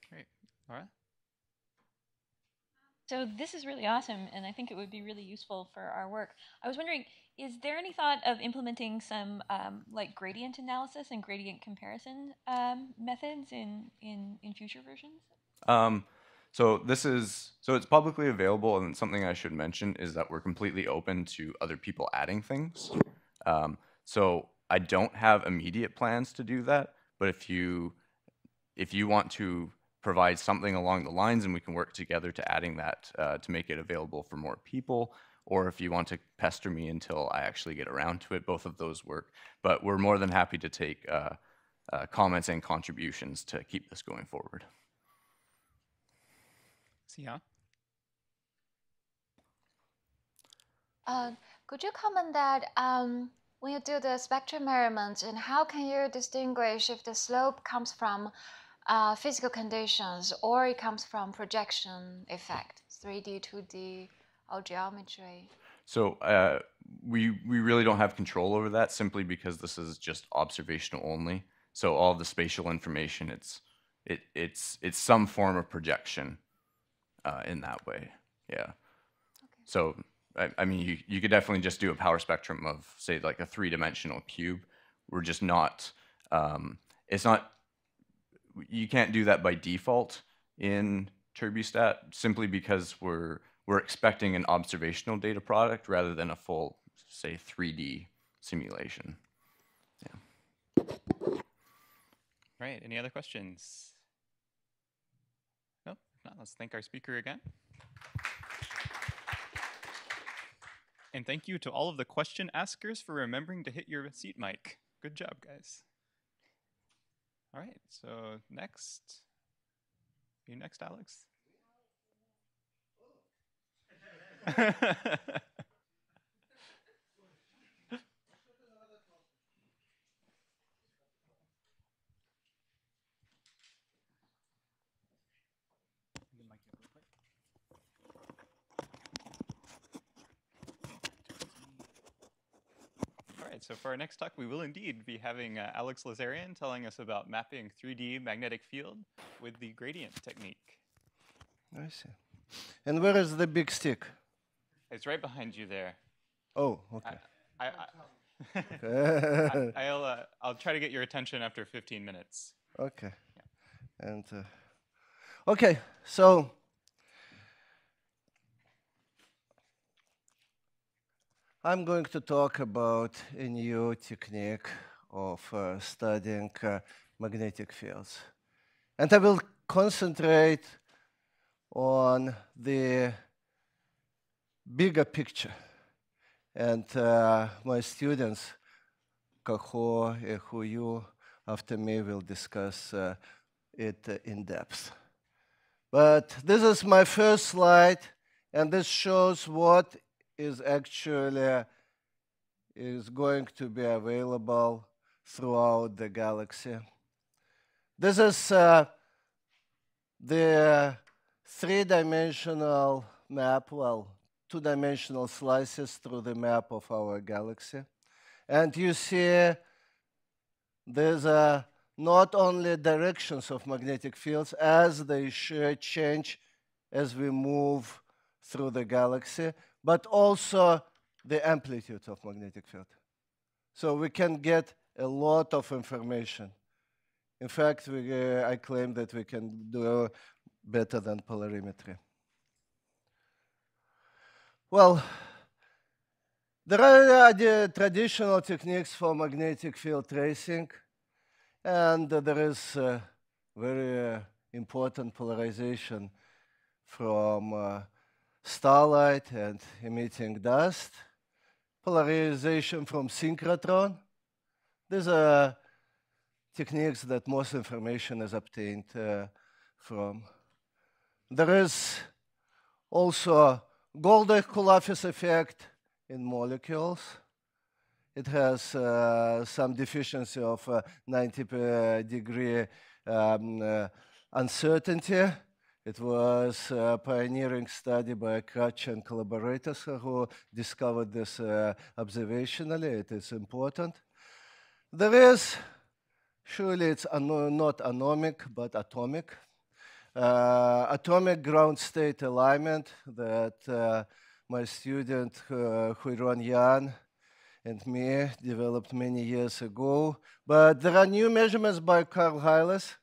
Great, Laura. So this is really awesome, and I think it would be really useful for our work. I was wondering, is there any thought of implementing some like gradient analysis and gradient comparison methods in future versions? So it's publicly available, and something I should mention is that we're completely open to other people adding things. So I don't have immediate plans to do that, but if you want to provide something along the lines, and we can work together to adding that to make it available for more people, or if you want to pester me until I actually get around to it, both of those work. But we're more than happy to take comments and contributions to keep this going forward. Yeah. Could you comment that when you do the spectrum measurements, and how can you distinguish if the slope comes from physical conditions or it comes from projection effect, 3D, 2D, or geometry? So we really don't have control over that, simply because this is just observational only. So all of the spatial information, it's some form of projection in that way. Yeah. Okay. So I mean, you could definitely just do a power spectrum of, say, like a 3-dimensional cube. We're just not. It's not. You can't do that by default in TurbuStat, simply because we're expecting an observational data product rather than a full, say, 3D simulation. Yeah. Right. Any other questions? Nope. If not, let's thank our speaker again. And thank you to all of the question askers for remembering to hit your seat mic. Good job, guys. All right, so next. You next, Alex? All right, so for our next talk, we will indeed be having Alex Lazarian telling us about mapping 3D magnetic field with the gradient technique. I see. And where is the big stick? It's right behind you there. Oh, okay. I'll try to get your attention after 15 minutes. Okay. Yeah. And okay, so I'm going to talk about a new technique of studying magnetic fields. And I will concentrate on the bigger picture. And my students, Kaho and Huyu, after me, will discuss it in depth. But this is my first slide, and this shows what is actually is going to be available throughout the galaxy. This is the 3-dimensional map, well, 2-dimensional slices through the map of our galaxy. And you see there's not only directions of magnetic fields as they change as we move through the galaxy, but also the amplitude of magnetic field. So we can get a lot of information. In fact, I claim that we can do better than polarimetry. Well, there are the traditional techniques for magnetic field tracing, and there is very important polarization from starlight and emitting dust, polarization from synchrotron. These are techniques that most information is obtained from. There is also Goldach-Coulomb effect in molecules. It has some deficiency of 90-degree uncertainty. It was a pioneering study by Krach and collaborators who discovered this observationally. It is important. There is, surely it's not anomic, but atomic. atomic ground state alignment that my student Huiron Yan and me developed many years ago. But there are new measurements by Carl Heiles.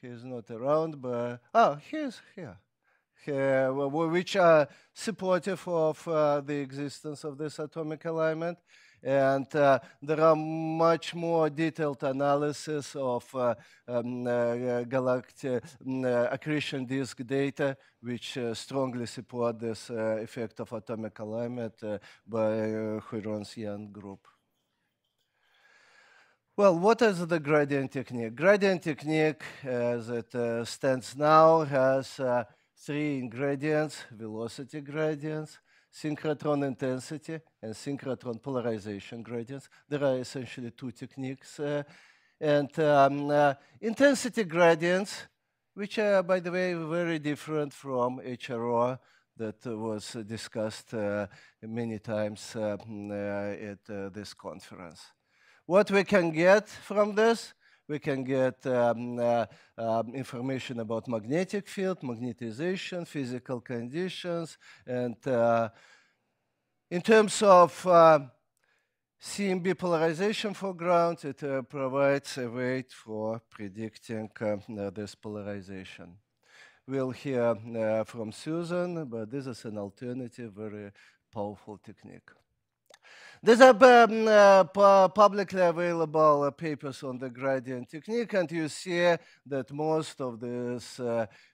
He's not around, but he's here. Which are supportive of the existence of this atomic alignment. And there are much more detailed analysis of galactic accretion disk data, which strongly support this effect of atomic alignment by Huiron's Yan group. Well, what is the gradient technique? Gradient technique, as it stands now, has three ingredients: velocity gradients, synchrotron intensity, and synchrotron polarization gradients. There are essentially two techniques. Intensity gradients, which are, by the way, very different from HRO that was discussed many times at this conference. What we can get from this? We can get information about magnetic field, magnetization, physical conditions, and in terms of CMB polarization for ground, it provides a way for predicting this polarization. We'll hear from Susan, but this is an alternative, very powerful technique. These are publicly available papers on the gradient technique, and you see that most of these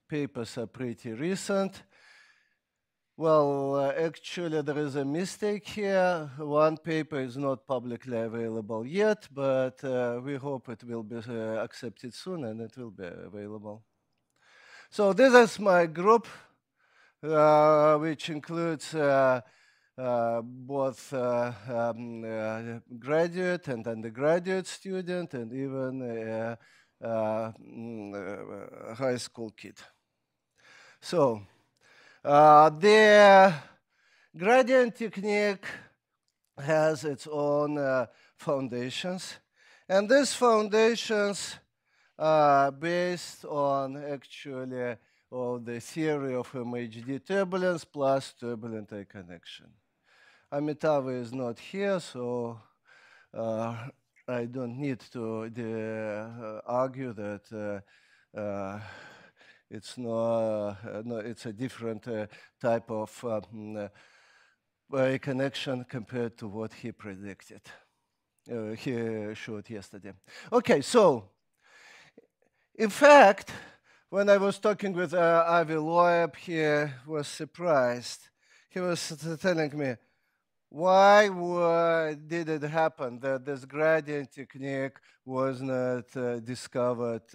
papers are pretty recent. Well, actually, there is a mistake here. One paper is not publicly available yet, but we hope it will be accepted soon and it will be available. So this is my group, which includes both graduate and undergraduate student and even a high school kid. So the gradient technique has its own foundations, and these foundations are based on actually the theory of MHD turbulence plus turbulent eye connection. Amitava is not here, so I don't need to argue that it's it's a different type of connection compared to what he predicted. He showed yesterday. Okay, so in fact, when I was talking with Avi Loeb, he was surprised. He was telling me, why did it happen that this gradient technique was not discovered,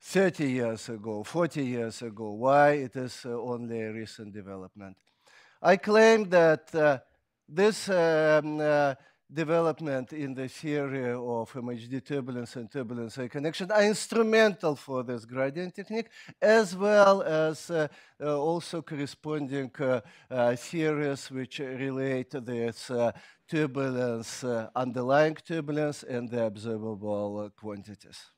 30 years ago, 40 years ago? Why it is only a recent development? I claim that this development in the theory of MHD turbulence and turbulence eye connection are instrumental for this gradient technique, as well as also corresponding theories which relate to this turbulence, underlying turbulence, and the observable quantities.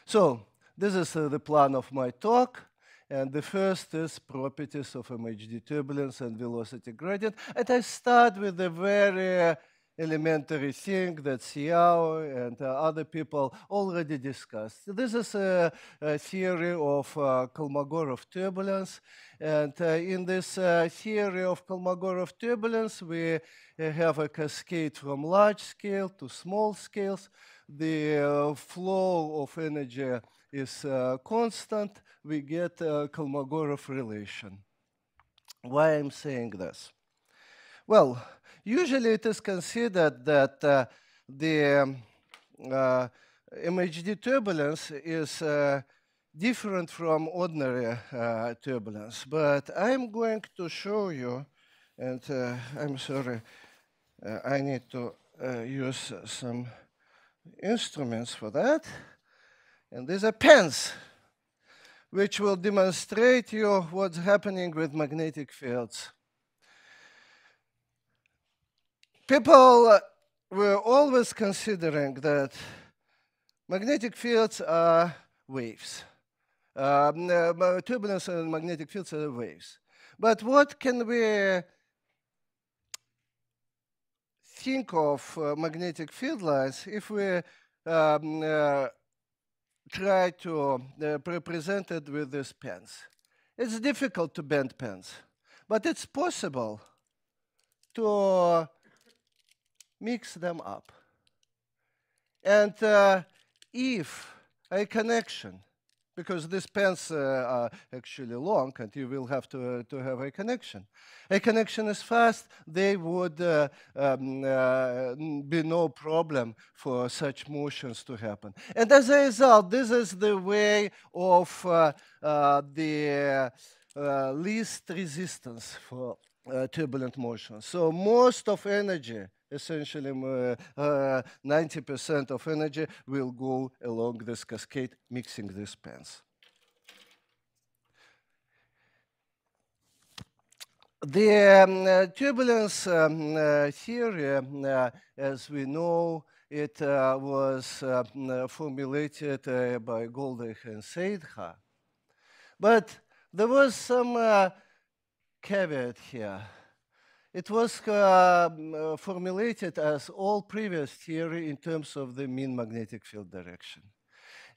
So this is the plan of my talk. And the first is properties of MHD turbulence and velocity gradient. And I start with a very elementary thing that Xiao and other people already discussed. This is a theory of Kolmogorov turbulence. And in this theory of Kolmogorov turbulence, we have a cascade from large scale to small scales. The flow of energy is constant. We get a Kolmogorov relation. Why I'm saying this? Well, usually it is considered that the MHD turbulence is different from ordinary turbulence. But I'm going to show you, and I'm sorry, I need to use some instruments for that. And these are pens, which will demonstrate you what's happening with magnetic fields. People were always considering that magnetic fields are waves. Turbulence and magnetic fields are waves. But what can we think of magnetic field lines if we try to represent it with these pens? It's difficult to bend pens, but it's possible to mix them up. And if a connection, because these pens are actually long and you will have to have a connection is fast, they would be no problem for such motions to happen. And as a result, this is the way of the least resistance for turbulent motion. So most of energy, essentially 90% of energy, will go along this cascade, mixing these pens. The turbulence theory, as we know, it was formulated by Goldach and Seidha. But there was some caveat here. It was formulated as all previous theory in terms of the mean magnetic field direction.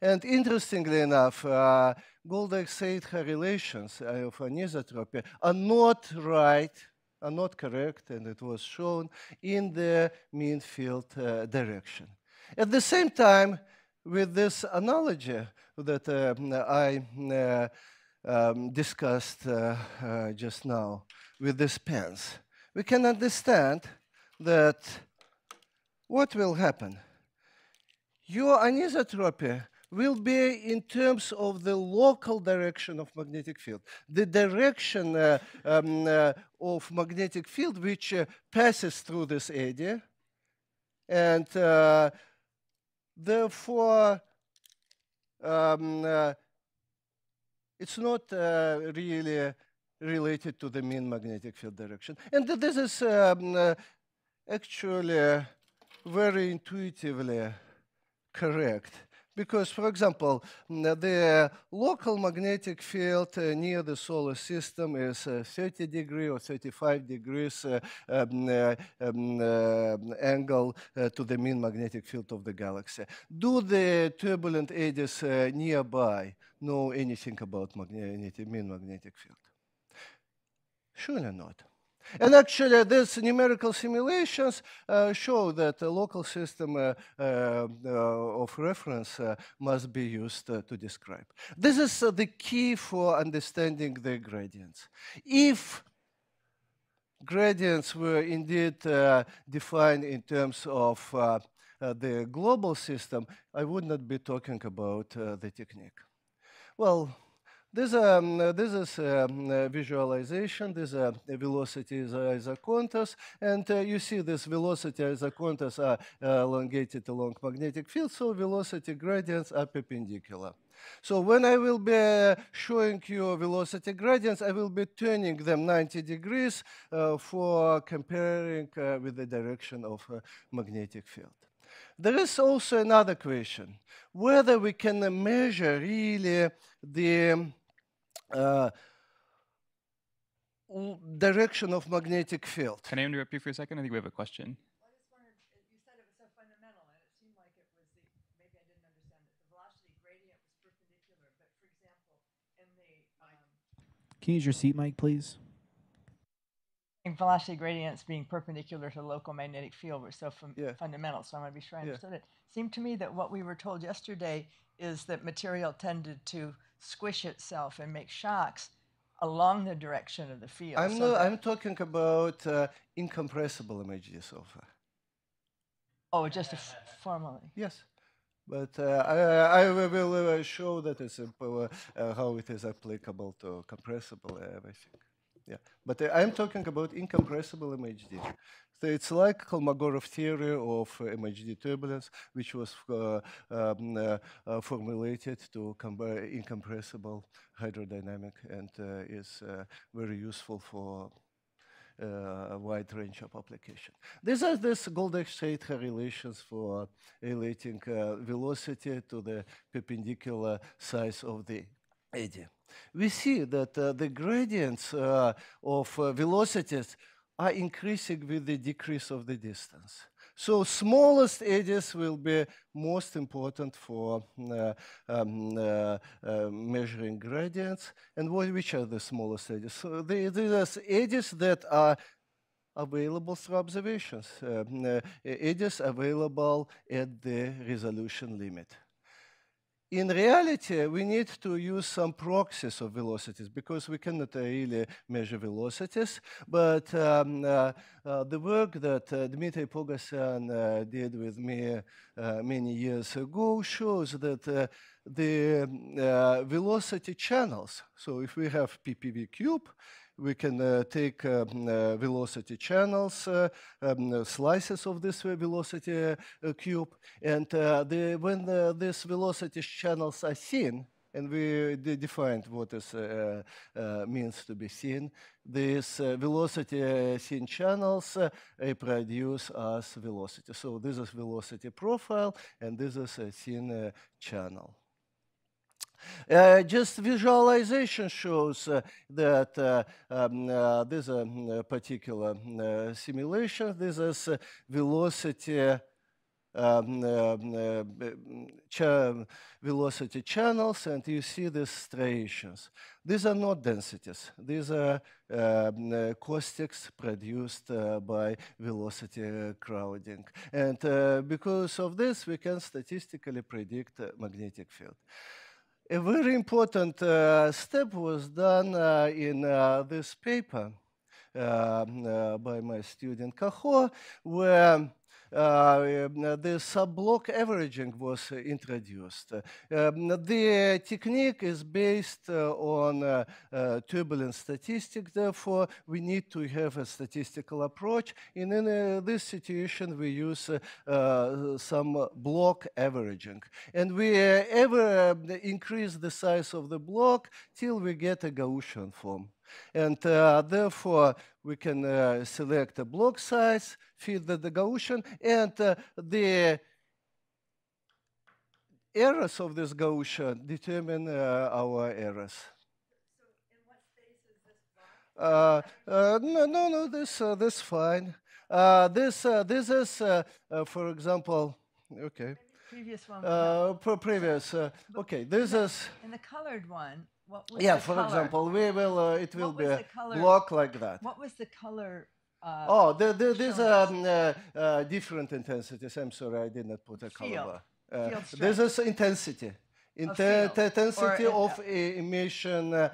And interestingly enough, Goldach-Seidha relations of anisotropy are not right, are not correct, and it was shown in the mean field direction. At the same time, with this analogy that I discussed just now with these pens, we can understand that what will happen? Your anisotropy will be in terms of the local direction of magnetic field, the direction of magnetic field which passes through this eddy, and therefore it's not really related to the mean magnetic field direction. And this is actually very intuitively correct. Because, for example, the local magnetic field near the solar system is 30 degrees or 35 degrees angle to the mean magnetic field of the galaxy. Do the turbulent eddies nearby know anything about mean magnetic field? Surely not. And actually, these numerical simulations show that the local system of reference must be used to describe. This is the key for understanding the gradients. If gradients were indeed defined in terms of the global system, I would not be talking about the technique. Well, this is visualization. These are velocities as a contours, and you see this velocity as a contours are elongated along magnetic field, so velocity gradients are perpendicular. So when I will be showing you velocity gradients, I will be turning them 90 degrees for comparing with the direction of magnetic field. There is also another question, whether we can measure really the direction of magnetic field. Can I interrupt you for a second? I think we have a question. Well, I just wondered, you said it was so fundamental, and it seemed like it was maybe I didn't understand it. The velocity gradient was perpendicular, but for example, in the Can you use your seat mic, please? velocity gradients being perpendicular to local magnetic field were so fundamental. So I want to be sure I understood it. Seemed to me that what we were told yesterday is that material tended to squish itself and make shocks along the direction of the field. I'm talking about incompressible images so far. Oh, just formally. Yes, but I will show that it's how it is applicable to compressible everything. Yeah, but I'm talking about incompressible MHD. So it's like Kolmogorov theory of MHD turbulence, which was formulated to compare incompressible hydrodynamic and is very useful for a wide range of application. These are these Goldach-Shade relations for relating velocity to the perpendicular size of the eddy. We see that the gradients of velocities are increasing with the decrease of the distance. So smallest eddies will be most important for measuring gradients. And which are the smallest eddies? So these are eddies that are available through observations, eddies available at the resolution limit. In reality, we need to use some proxies of velocities because we cannot really measure velocities. But the work that Dmitry Pogossian did with me many years ago shows that the velocity channels, so if we have PPV cube, we can take velocity channels, slices of this velocity cube, and when these velocity channels are seen, and we defined what is means to be seen, these velocity seen channels reproduce as velocity. So this is velocity profile, and this is a seen channel. Just visualization shows that this is a particular simulation. This is velocity velocity channels, and you see the striations. These are not densities. These are caustics produced by velocity crowding. And because of this, we can statistically predict magnetic field. A very important step was done in this paper by my student Kaho, where the sub-block averaging was introduced. The technique is based on turbulence statistics. Therefore, we need to have a statistical approach. And in this situation, we use some block averaging. And we ever increase the size of the block till we get a Gaussian form. And therefore, we can select a block size, feed the Gaussian, and the errors of this Gaussian determine our errors. So in what space is this block? No, this fine. This is, for example, okay. Previous one. Previous. Okay, this is. In the colored one. What was yeah, the for color? example, we will. It will be a color? block like that. What was the color? These are different intensities. I'm sorry, I did not put a color bar. This is intensity. Intensity of emission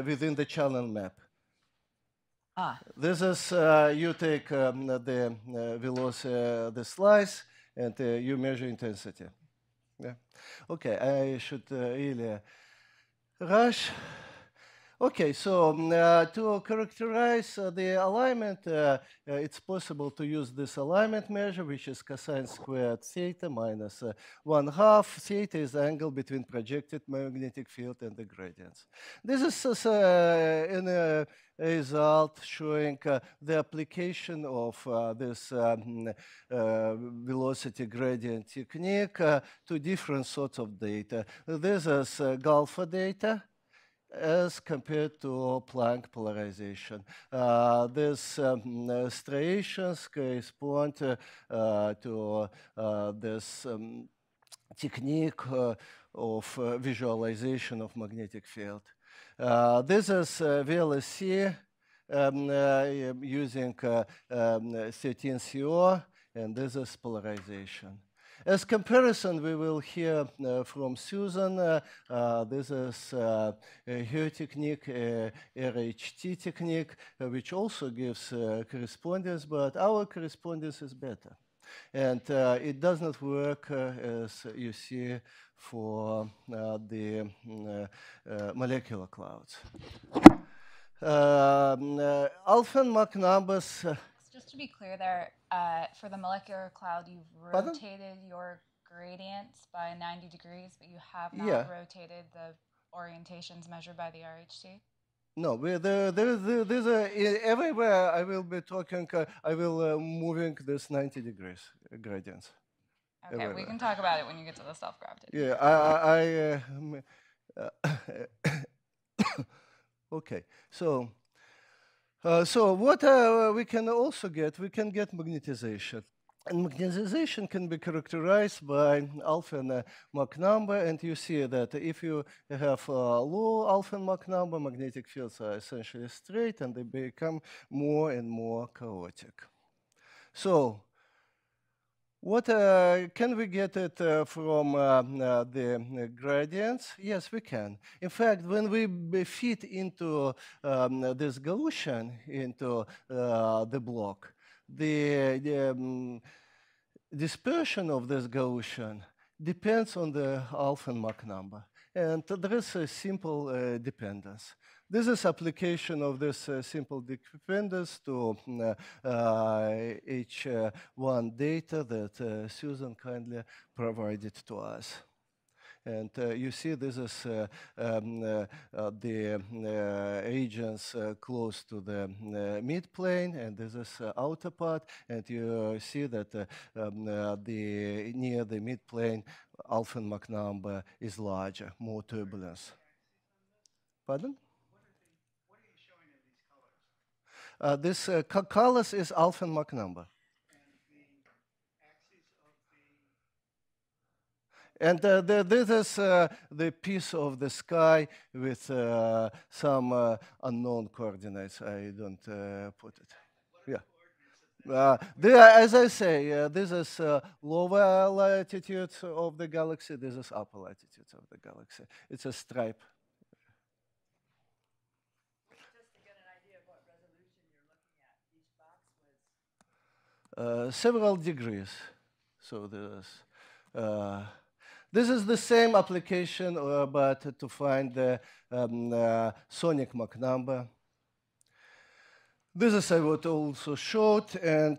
within the channel map. This is you take the velocity, the slice, and you measure intensity. Yeah. Okay, I should really rush. Okay, so to characterize the alignment, it's possible to use this alignment measure, which is cosine squared theta minus 1/2. Theta is the angle between projected magnetic field and the gradients. This is in result showing the application of this velocity gradient technique to different sorts of data. This is Galfa data as compared to Planck polarization. These striations correspond to this technique of visualization of magnetic field. This is VLSC using 13CO, and this is polarization. As comparison, we will hear from Susan. This is her technique, RHT technique, which also gives correspondence, but our correspondence is better. And it does not work, as you see, for the molecular clouds. Alpha and Mach numbers. Just to be clear there, for the molecular cloud, you've rotated your gradients by 90 degrees, but you have not rotated the orientations measured by the RHT? No, there's everywhere I will be talking, I will moving this 90 degrees gradients. Okay, everywhere. We can talk about it when you get to the self-gravitational. Yeah, okay, so what we can also get, we can get magnetization. And magnetization can be characterized by alpha and Mach number, and you see that if you have a low alpha and Mach number, magnetic fields are essentially straight, and they become more and more chaotic. So, what can we get it from the gradients? Yes, we can. In fact, when we fit into this Gaussian into the block, the dispersion of this Gaussian depends on the alpha and Mach number. And there is a simple dependence. This is application of this simple dependence to H1 data that Susan kindly provided to us. And you see this is the agents close to the midplane, and this is outer part, and you see that near the midplane, alpha and Mach number is larger, more turbulence. Pardon? What are you showing in these colors? This colors is alpha and Mach number. And this is the piece of the sky with some unknown coordinates. I don't put it. Yeah. As I say, this is lower latitude of the galaxy. This is upper latitude of the galaxy. It's a stripe. Just to get an idea of what resolution you're looking at, each box was? Several degrees. So this is the same application, but to find the sonic Mach number. This is what I also showed, and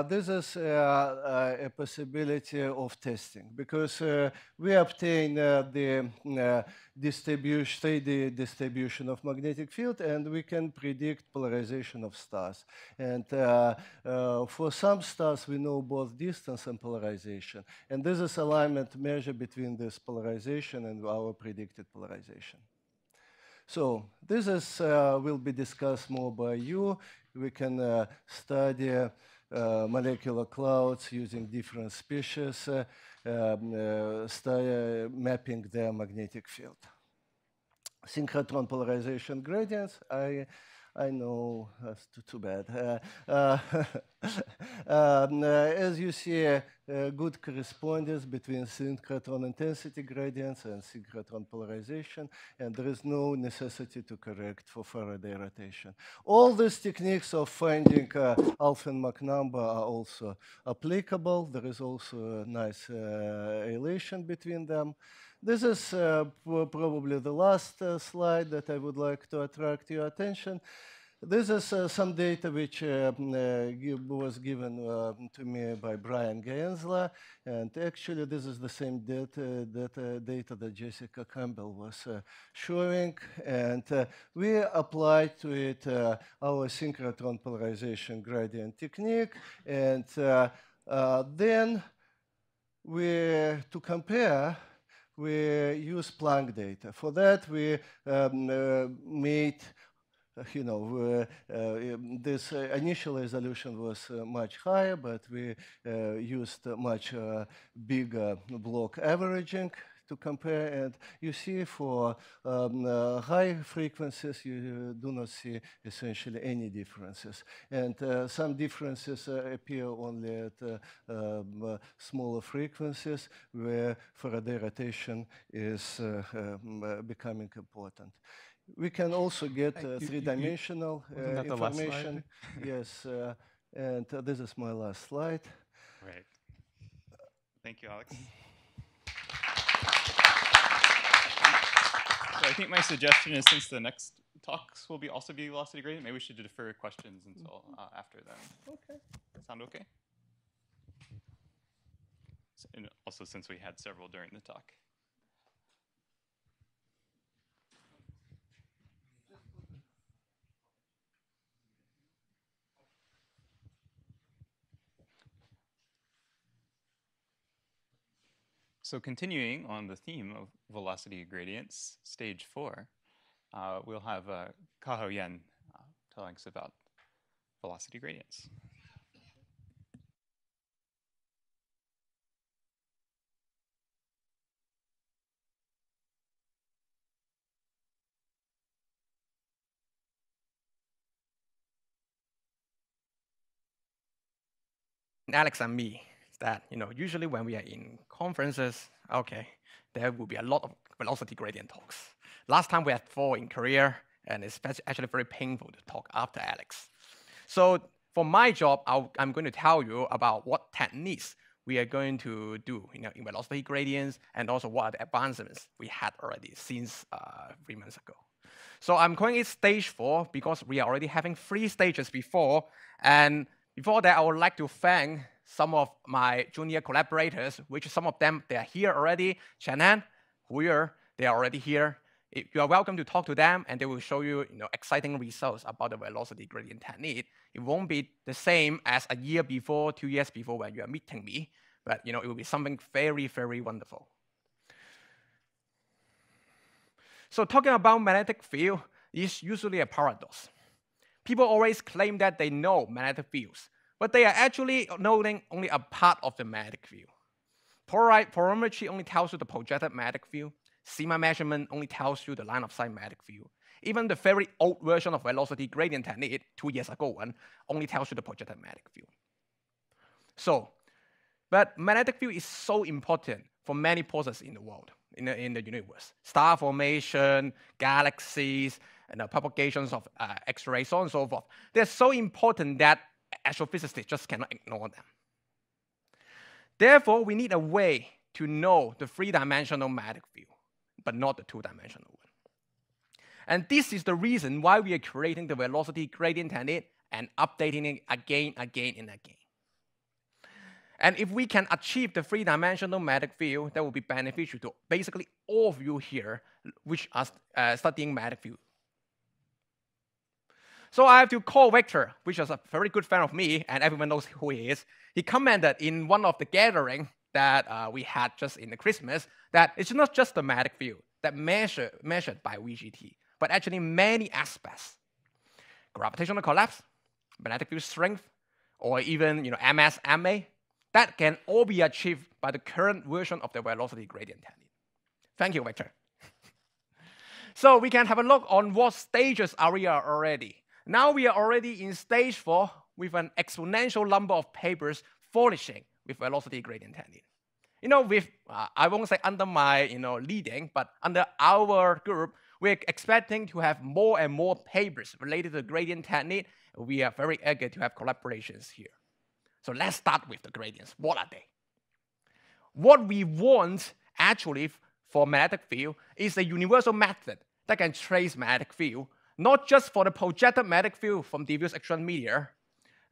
this is a possibility of testing, because we obtain the steady distribution of magnetic field, and we can predict polarization of stars. And for some stars, we know both distance and polarization. And this is alignment measure between this polarization and our predicted polarization. So this is will be discussed more by you. We can study molecular clouds using different species, mapping their magnetic field. Synchrotron polarization gradients, I know, that's too bad. As you see, good correspondence between synchrotron intensity gradients and synchrotron polarization, and there is no necessity to correct for Faraday rotation. All these techniques of finding alpha and Mach number are also applicable. There is also a nice relation between them. This is probably the last slide that I would like to attract your attention. This is some data which was given to me by Brian Gaensler, and actually this is the same data that Jessica Campbell was showing, and we applied to it our synchrotron polarization gradient technique, and then to compare, we use Planck data. For that, we made, this initial resolution was much higher, but we used much bigger block averaging to compare. And you see for high frequencies, you do not see essentially any differences. And some differences appear only at smaller frequencies where Faraday rotation is becoming important. We can also get three-dimensional information. Yes, and this is my last slide. Right. Thank you, Alex. So I think my suggestion is, since the next talks will also be velocity gradient, maybe we should defer questions until after then. Okay. Sound okay? So, and also, since we had several during the talk. So continuing on the theme of velocity gradients, stage 4, we'll have Kaho Yen telling us about velocity gradients. Alex and me, that usually when we are in conferences, okay, there will be a lot of velocity gradient talks. Last time we had 4 in Korea, and it's actually very painful to talk after Alex. So for my job, I'm going to tell you about what techniques we are going to do in velocity gradients, and also what are the advancements we had already since 3 months ago. So I'm calling it stage 4 because we are already having 3 stages before, and before that, I would like to thank some of my junior collaborators, which some of them, they are here already. Shannon, Huyer, they are already here. You are welcome to talk to them, and they will show you, exciting results about the velocity gradient technique. It won't be the same as a year before, 2 years before when you are meeting me, but it will be something very, very wonderful. So talking about magnetic field is usually a paradox. People always claim that they know magnetic fields, but they are actually knowing only a part of the magnetic field. Polarimetry only tells you the projected magnetic field. Sigma measurement only tells you the line of sight magnetic field. Even the very old version of velocity gradient technique, 2 years ago one, only tells you the projected magnetic field. But magnetic field is so important for many processes in the world, in the universe. Star formation, galaxies, and the propagations of X-rays, so on and so forth. They're so important that astrophysicists just cannot ignore them. Therefore, we need a way to know the 3-dimensional magnetic field, but not the 2-dimensional one. And this is the reason why we are creating the velocity gradient technique and updating it again, and again. And if we can achieve the 3-dimensional magnetic field, that will be beneficial to basically all of you here, which are studying magnetic field. So I have to call Victor, which is a very good friend of me, and everyone knows who he is. He commented in one of the gatherings that we had just in the Christmas that it's not just the magnetic field that measured by VGT, but actually many aspects. Gravitational collapse, magnetic field strength, or even MS, MA, that can all be achieved by the current version of the velocity gradient technique. Thank you, Victor. So we can have a look on what stages are we already. Now we are already in stage 4 with an exponential number of papers furnishing with velocity gradient technique. I won't say under my leading, but under our group, we're expecting to have more and more papers related to the gradient technique. We are very eager to have collaborations here. So let's start with the gradients. What are they? What we want actually for magnetic field is a universal method that can trace magnetic field, not just for the projected magnetic field from diffuse X-ray media,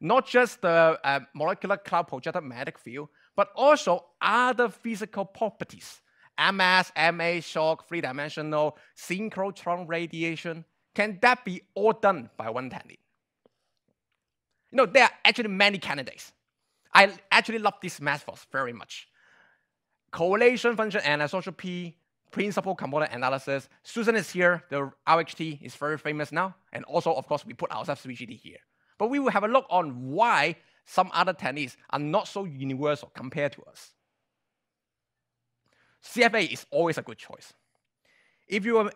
not just the molecular cloud projected magnetic field, but also other physical properties. MS, MA, shock, 3-dimensional, synchrotron radiation. Can that be all done by one technique? There are actually many candidates. I actually love these methods very much. Correlation function anisotropy, principal component analysis. Susan is here. The RHT is very famous now. And also, of course, we put ourselves VGT here. But we will have a look on why some other techniques are not so universal compared to us. CFA is always a good choice. If you were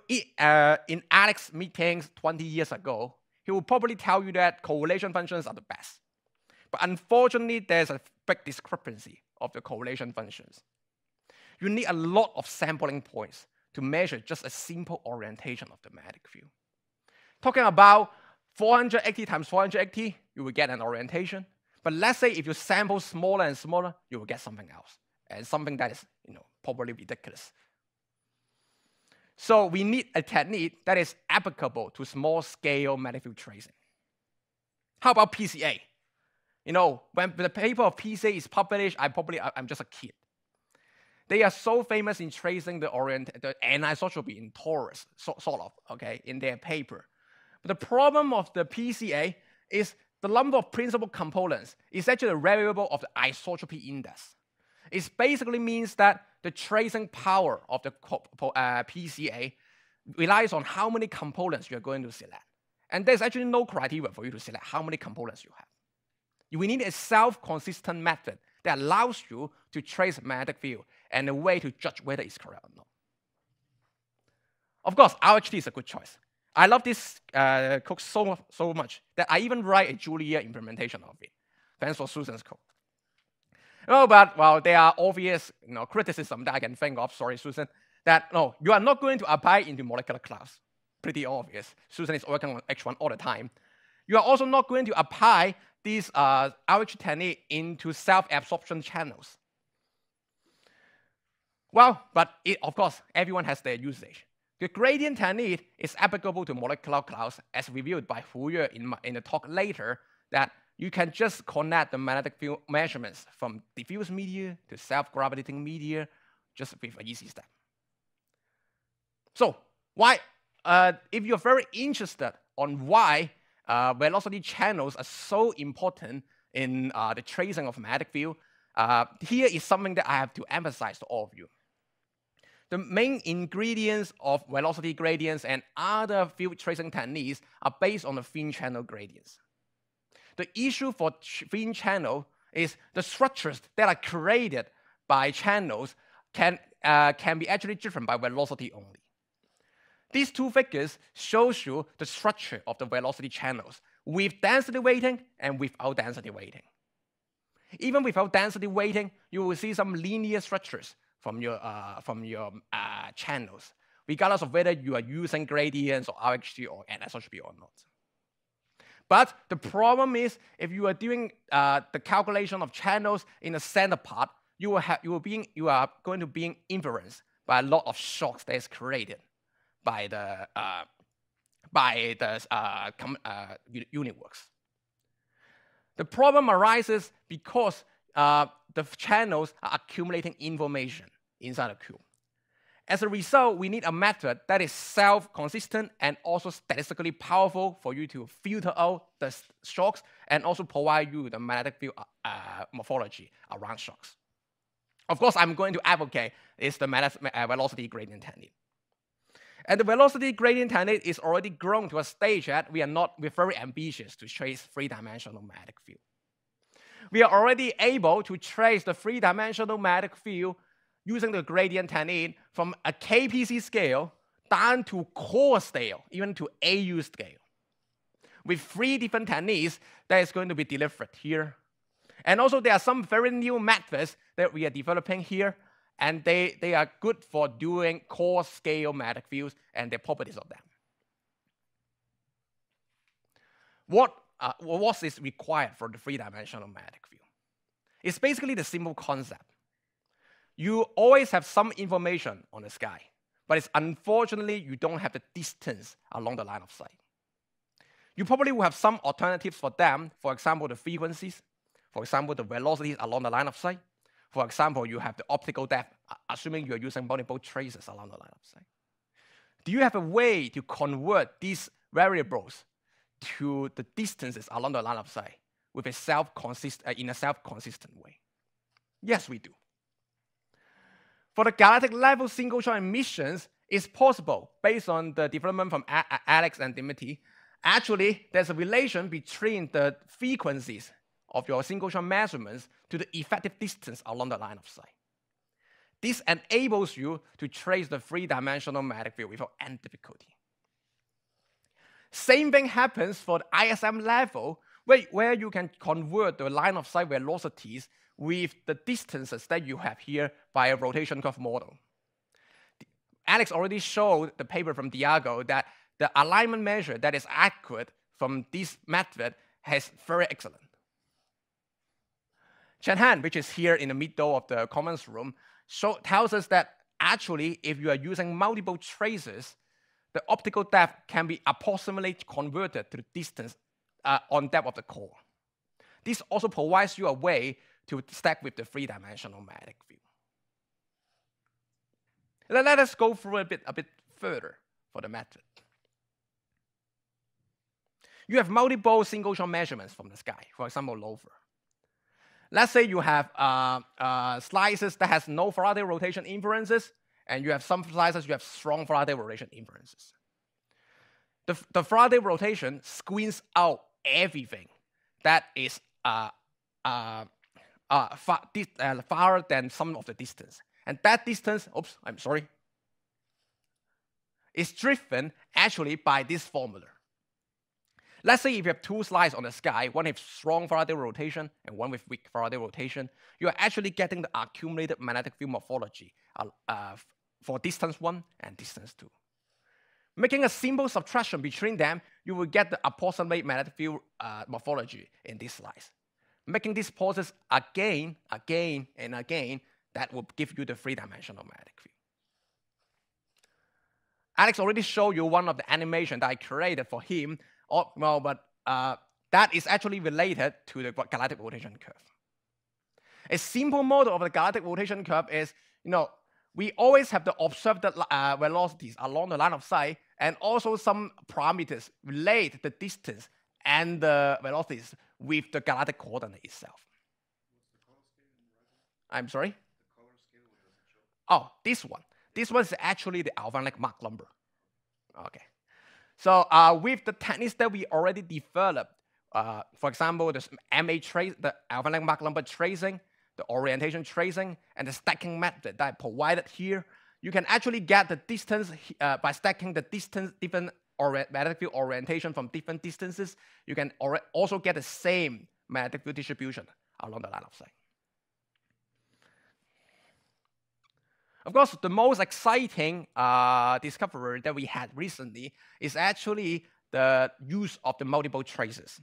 in Alex meetings 20 years ago, he will probably tell you that correlation functions are the best. But unfortunately, there's a big discrepancy of the correlation functions. You need a lot of sampling points to measure just a simple orientation of the magnetic field. Talking about 480 times 480, you will get an orientation. But let's say if you sample smaller and smaller, you will get something else, and something that is probably ridiculous. So we need a technique that is applicable to small-scale magnetic field tracing. How about PCA? When the paper of PCA is published, I'm just a kid. They are so famous in tracing the anisotropy in torus, sort of, okay, in their paper. But the problem of the PCA is the number of principal components is actually a variable of the isotropy index. It basically means that the tracing power of the PCA relies on how many components you're going to select. And there's actually no criteria for you to select how many components you have. We need a self-consistent method that allows you to trace magnetic field and a way to judge whether it's correct or not. Of course, RHD is a good choice. I love this code so much that I even write a Julia implementation of it. Thanks for Susan's code. Oh, but well, there are obvious criticism that I can think of, sorry, Susan, that no, you are not going to apply into molecular class. Pretty obvious. Susan is working on H1 all the time. You are also not going to apply these RH technique into self-absorption channels. Well, but of course, everyone has their usage. The gradient technique is applicable to molecular clouds, as reviewed by Huye in the talk later, that you can just connect the magnetic field measurements from diffuse media to self-gravitating media just with an easy step. So why, if you're very interested on why velocity channels are so important in the tracing of magnetic field, here is something that I have to emphasize to all of you. The main ingredients of velocity gradients and other field tracing techniques are based on the thin channel gradients. The issue for thin channel is the structures that are created by channels can be actually driven by velocity only. These two figures shows you the structure of the velocity channels with density weighting and without density weighting. Even without density weighting, you will see some linear structures from your channels, regardless of whether you are using gradients or RHD or NSHB or not. But the problem is, if you are doing the calculation of channels in the center part, you are going to be influenced by a lot of shocks that is created by the unit works. The problem arises because the channels are accumulating information inside the cube. As a result, we need a method that is self-consistent and also statistically powerful for you to filter out the shocks and also provide you the magnetic field morphology around shocks. Of course, I'm going to advocate is the velocity gradient technique. And the velocity gradient technique is already grown to a stage that we're very ambitious to trace three-dimensional magnetic field. We are already able to trace the three-dimensional magnetic field using the gradient technique from a KPC scale down to core scale, even to AU scale, with 3 different techniques that is going to be delivered here. And also there are some very new methods that we are developing here, and they are good for doing core scale magnetic fields and the properties of them. What is required for the three-dimensional magnetic field? It's basically the simple concept. You always have some information on the sky, but it's unfortunately you don't have the distance along the line of sight. You probably will have some alternatives for them, for example, the frequencies, for example, the velocities along the line of sight. For example, you have the optical depth, assuming you're using multiple traces along the line of sight. Do you have a way to convert these variables to the distances along the line of sight with in a self-consistent way? Yes, we do. For the galactic level single-shot emissions, it's possible based on the development from Alex and Dimitri. Actually, there's a relation between the frequencies of your single-shot measurements to the effective distance along the line of sight. This enables you to trace the three-dimensional magnetic field without any difficulty. Same thing happens for the ISM level, where you can convert the line of sight velocities with the distances that you have here by a rotation curve model. Alex already showed the paper from Diago that the alignment measure that is accurate from this method is very excellent. Chen Han, which is here in the middle of the commons room, tells us that actually if you are using multiple traces, the optical depth can be approximately converted to the distance on depth of the core. This also provides you a way to stack with the three-dimensional magnetic field. Let us go through a bit further for the method. You have multiple single-shot measurements from the sky, for example, LOFR. Let's say you have slices that has no Faraday rotation inferences, and you have some slices you have strong Faraday rotation inferences. The Faraday rotation squeezes out everything that is far than some of the distance. And that distance, oops, I'm sorry, is driven actually by this formula. Let's say if you have two slices on the sky, one with strong Faraday rotation and one with weak Faraday rotation, you are actually getting the accumulated magnetic field morphology for distance 1 and distance 2. Making a simple subtraction between them, you will get the approximate magnetic field morphology in this slice. Making this process again, and again, that will give you the three-dimensional magnetic field. Alex already showed you one of the animation that I created for him. That is actually related to the galactic rotation curve. A simple model of the galactic rotation curve is, we always have the observed velocities along the line of sight, and also some parameters relate the distance and the velocities with the galactic coordinate itself. I'm sorry? The color scale, what does it show? Oh, this one. This one is actually the alphanumeric Mach number. Okay. So with the techniques that we already developed, for example, the MA trace, the alphanumeric Mach number tracing, the orientation tracing, and the stacking method that I provided here, you can actually get the distance by stacking the distance, different magnetic field orientation from different distances. You can also get the same magnetic field distribution along the line of sight. Of course, the most exciting discovery that we had recently is actually the use of the multiple traces.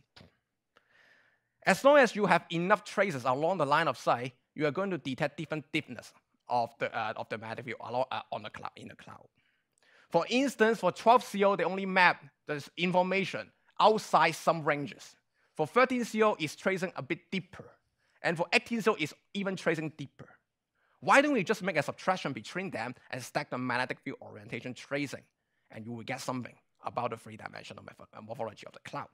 As long as you have enough traces along the line of sight, you are going to detect different deepness of the magnetic field in the cloud. For instance, for 12CO, they only map the information outside some ranges. For 13CO, it's tracing a bit deeper. And for 18CO, it's even tracing deeper. Why don't we just make a subtraction between them and stack the magnetic field orientation tracing, and you will get something about the three-dimensional morphology of the cloud.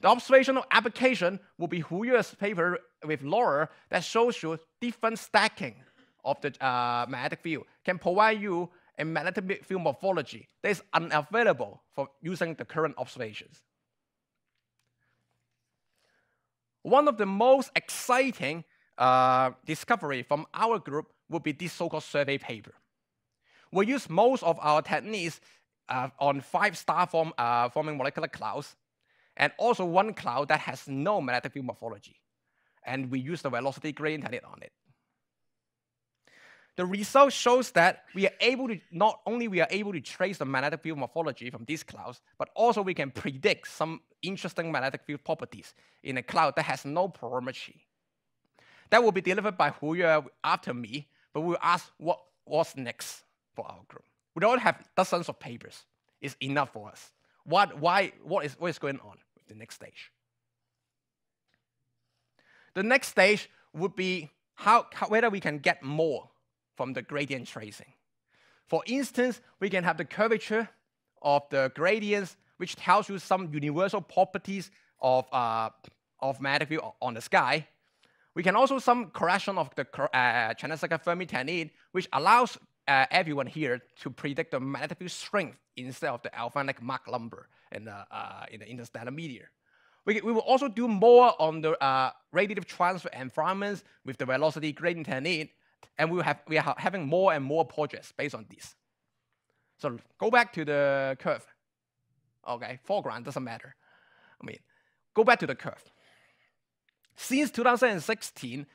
The observational application will be Huyer's paper with Laura that shows you different stacking of the magnetic field can provide you a magnetic field morphology that is unavailable for using the current observations. One of the most exciting discovery from our group would be this so-called survey paper. We use most of our techniques on 5 star-forming molecular clouds, and also one cloud that has no magnetic field morphology. And we use the velocity gradient technique on it. The result shows that we are able to, not only we are able to trace the magnetic field morphology from these clouds, but also we can predict some interesting magnetic field properties in a cloud that has no polarimetry. That will be delivered by Huyer after me, but we'll ask what's next for our group. We don't have dozens of papers. It's enough for us. What is going on with the next stage? The next stage would be whether we can get more from the gradient tracing. For instance, we can have the curvature of the gradients, which tells you some universal properties of magnetic field on the sky. We can also some correction of the Chandrasekhar Fermi technique, which allows everyone here to predict the magnetic field strength instead of the alphanumeric Mach number in the interstellar media. We will also do more on the radiative transfer environments with the velocity gradient technique, and we are having more and more projects based on this. So go back to the curve. Okay, foreground doesn't matter. Go back to the curve. Since 2016,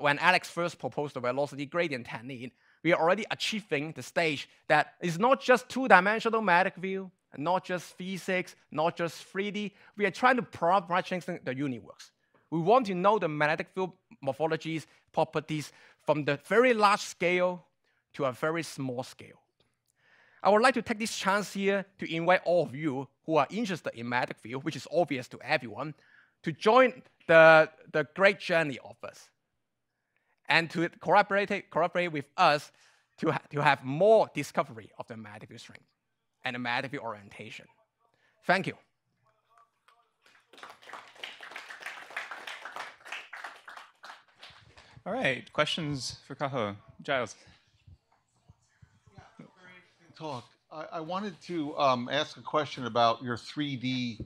when Alex first proposed the velocity gradient technique, we are already achieving the stage that is not just two-dimensional magnetic field, not just physics, not just 3D. We are trying to parameterize the universe. We want to know the magnetic field morphologies, properties from the very large scale to a very small scale. I would like to take this chance here to invite all of you who are interested in magnetic field, which is obvious to everyone, to join the great journey of us and to cooperate with us to have more discovery of the magnetic field strength and the magnetic field orientation. Thank you. All right, questions for Kaho? Giles. Talk. I wanted to ask a question about your 3D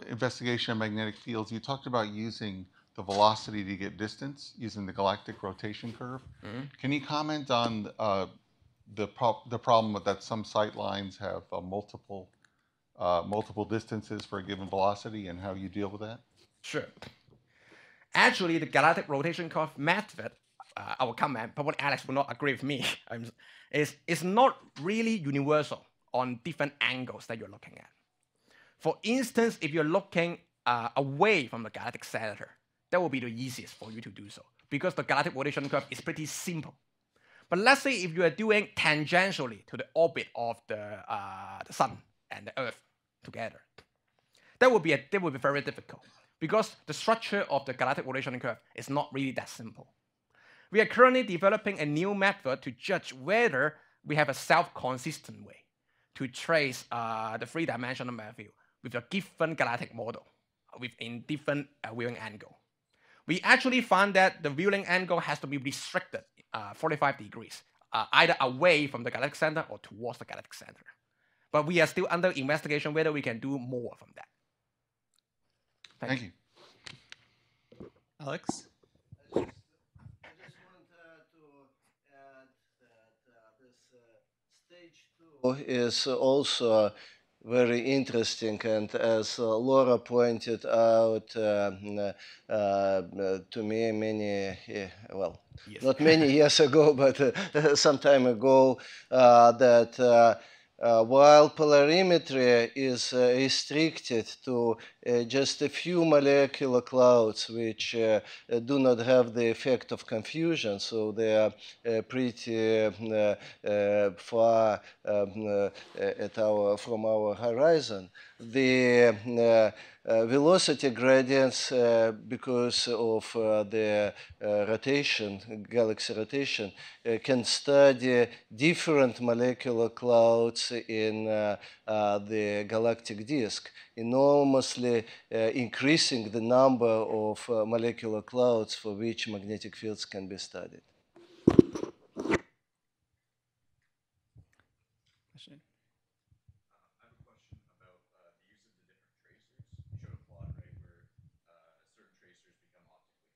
investigation of magnetic fields. You talked about using the velocity to get distance using the galactic rotation curve. Mm-hmm. Can you comment on the problem that some sight lines have multiple distances for a given velocity and how you deal with that? Sure. Actually, the galactic rotation curve method, I will comment, but Alex will not agree with me, is not really universal on different angles that you're looking at. For instance, if you're looking away from the galactic center, that will be the easiest for you to do so, because the galactic rotation curve is pretty simple. But let's say if you are doing tangentially to the orbit of the Sun and the Earth together, that would be very difficult, because the structure of the galactic rotation curve is not really that simple. We are currently developing a new method to judge whether we have a self-consistent way to trace the three-dimensional magnetic field with a given galactic model within different viewing angle. We actually found that the viewing angle has to be restricted 45 degrees, either away from the galactic center or towards the galactic center. But we are still under investigation whether we can do more from that. Thank you. Alex? I just want to add that this stage 2 is also very interesting, and as Laura pointed out to me not many years ago, but some time ago, that while polarimetry is restricted to just a few molecular clouds which do not have the effect of confusion, so they are pretty far from our horizon, the velocity gradients, because of the rotation, galaxy rotation, can study different molecular clouds in the galactic disk, enormously increasing the number of molecular clouds for which magnetic fields can be studied.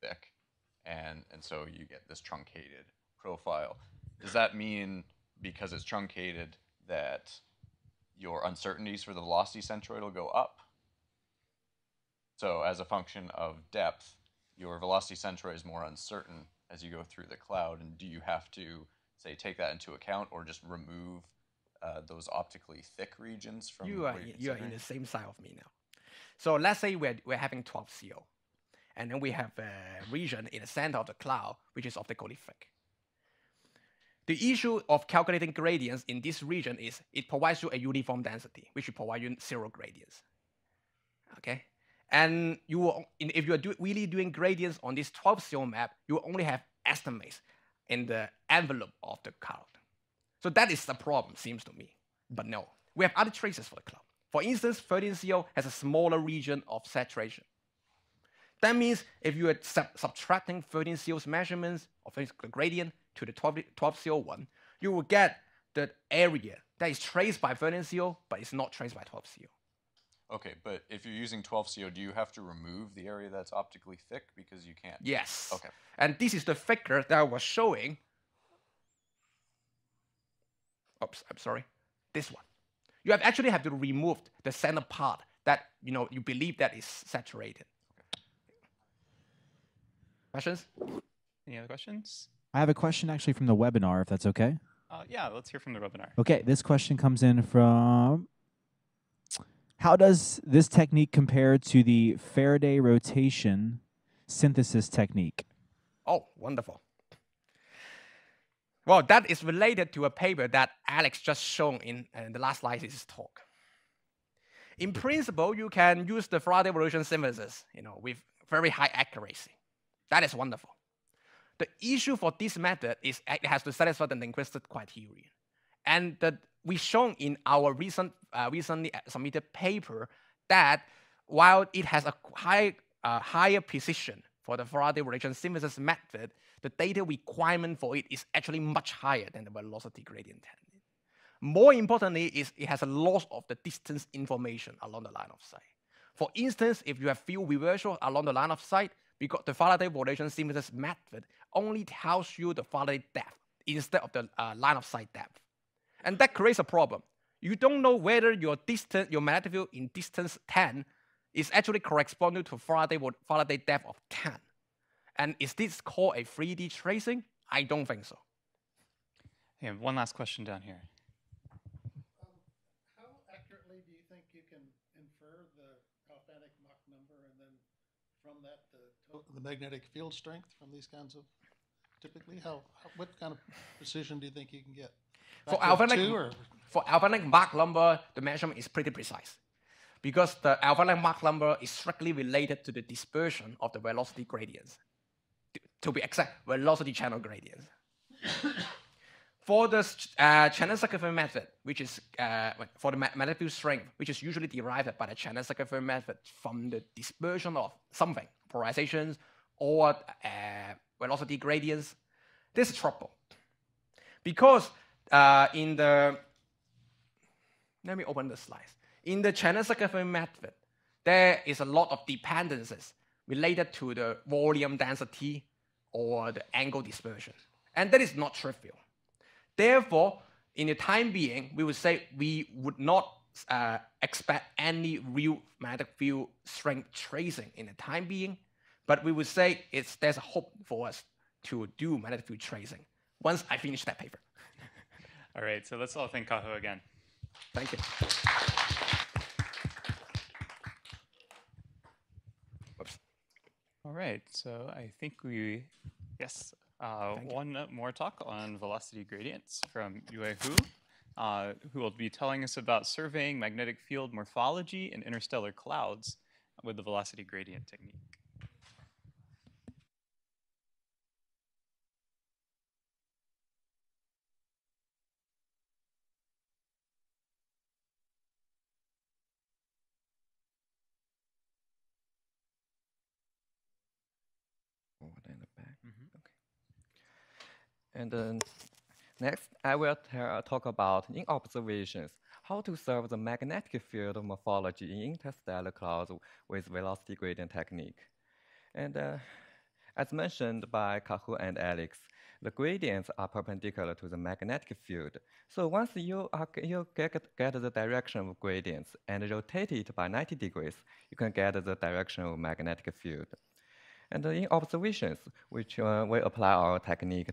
Thick, and so you get this truncated profile. Does that mean, because it's truncated, that your uncertainties for the velocity centroid will go up? So as a function of depth, your velocity centroid is more uncertain as you go through the cloud, and do you have to, say, take that into account or just remove those optically thick regions from you are in the same side of me now. So let's say we're having 12 CO. And then we have a region in the center of the cloud, which is optically thick. The issue of calculating gradients in this region is it provides you a uniform density, which will provide you zero gradients. Okay? And you will, if you are really doing gradients on this 12 CO map, you will only have estimates in the envelope of the cloud. So that is the problem, seems to me. But no, we have other traces for the cloud. For instance, 13 CO has a smaller region of saturation. That means if you are subtracting 13 CO's measurements of the gradient to the 12 CO one, you will get the area that is traced by 13 CO, but it's not traced by 12 CO. Okay, but if you're using 12 CO, do you have to remove the area that's optically thick because you can't? Yes. Okay. And this is the figure that I was showing. Oops, I'm sorry. This one. You actually have to remove the center part that you believe that is saturated. Questions? Any other questions? I have a question actually from the webinar, if that's okay. Yeah, let's hear from the webinar. Okay, this question comes in from, how does this technique compare to the Faraday rotation synthesis technique? Oh, wonderful. Well, that is related to a paper that Alex just shown in the last slide of his talk. In principle, you can use the Faraday rotation synthesis, with very high accuracy. That is wonderful. The issue for this method is it has to satisfy the linguistic criterion. And we shown in our recently submitted paper that while it has a higher precision for the Faraday radiation synthesis method, the data requirement for it is actually much higher than the velocity gradient technique. More importantly, is it has a loss of the distance information along the line of sight. For instance, if you have field reversal along the line of sight, because the Faraday radiation synthesis method only tells you the Faraday depth instead of the line of sight depth. And that creates a problem. You don't know whether your distance, your magnetic field in distance 10 is actually corresponding to Faraday depth of 10. And is this called a 3D tracing? I don't think so. Yeah, one last question down here. How accurately do you think you can infer the galvanic Mach number, and then from that the magnetic field strength from these kinds of, typically, what kind of precision do you think you can get? For galvanic Mach number, the measurement is pretty precise, because the galvanic Mach number is strictly related to the dispersion of the velocity gradients. To be exact, velocity channel gradients. For the channel circumference method, which is for the magnetic field strength, which is usually derived by the channel circumference method from the dispersion of something, polarizations or velocity gradients, this is trouble. Because let me open the slides. In the channel circumference method, there is a lot of dependencies related to the volume density or the angle dispersion. And that is not trivial. Therefore, in the time being, we would say we would not expect any real magnetic field strength tracing in the time being, but we would say there's a hope for us to do magnetic field tracing once I finish that paper. All right, so let's all thank Kaho again. Thank you. Oops. All right, so I think one more talk on velocity gradients from Yue Hu, who will be telling us about surveying magnetic field morphology in interstellar clouds with the velocity gradient technique. And then next, I will talk about, in observations, how to solve the magnetic field morphology in interstellar clouds with velocity gradient technique. And as mentioned by Kaho and Alex, the gradients are perpendicular to the magnetic field. So once you get the direction of gradients and rotate it by 90 degrees, you can get the direction of magnetic field. And in observations, which we apply our technique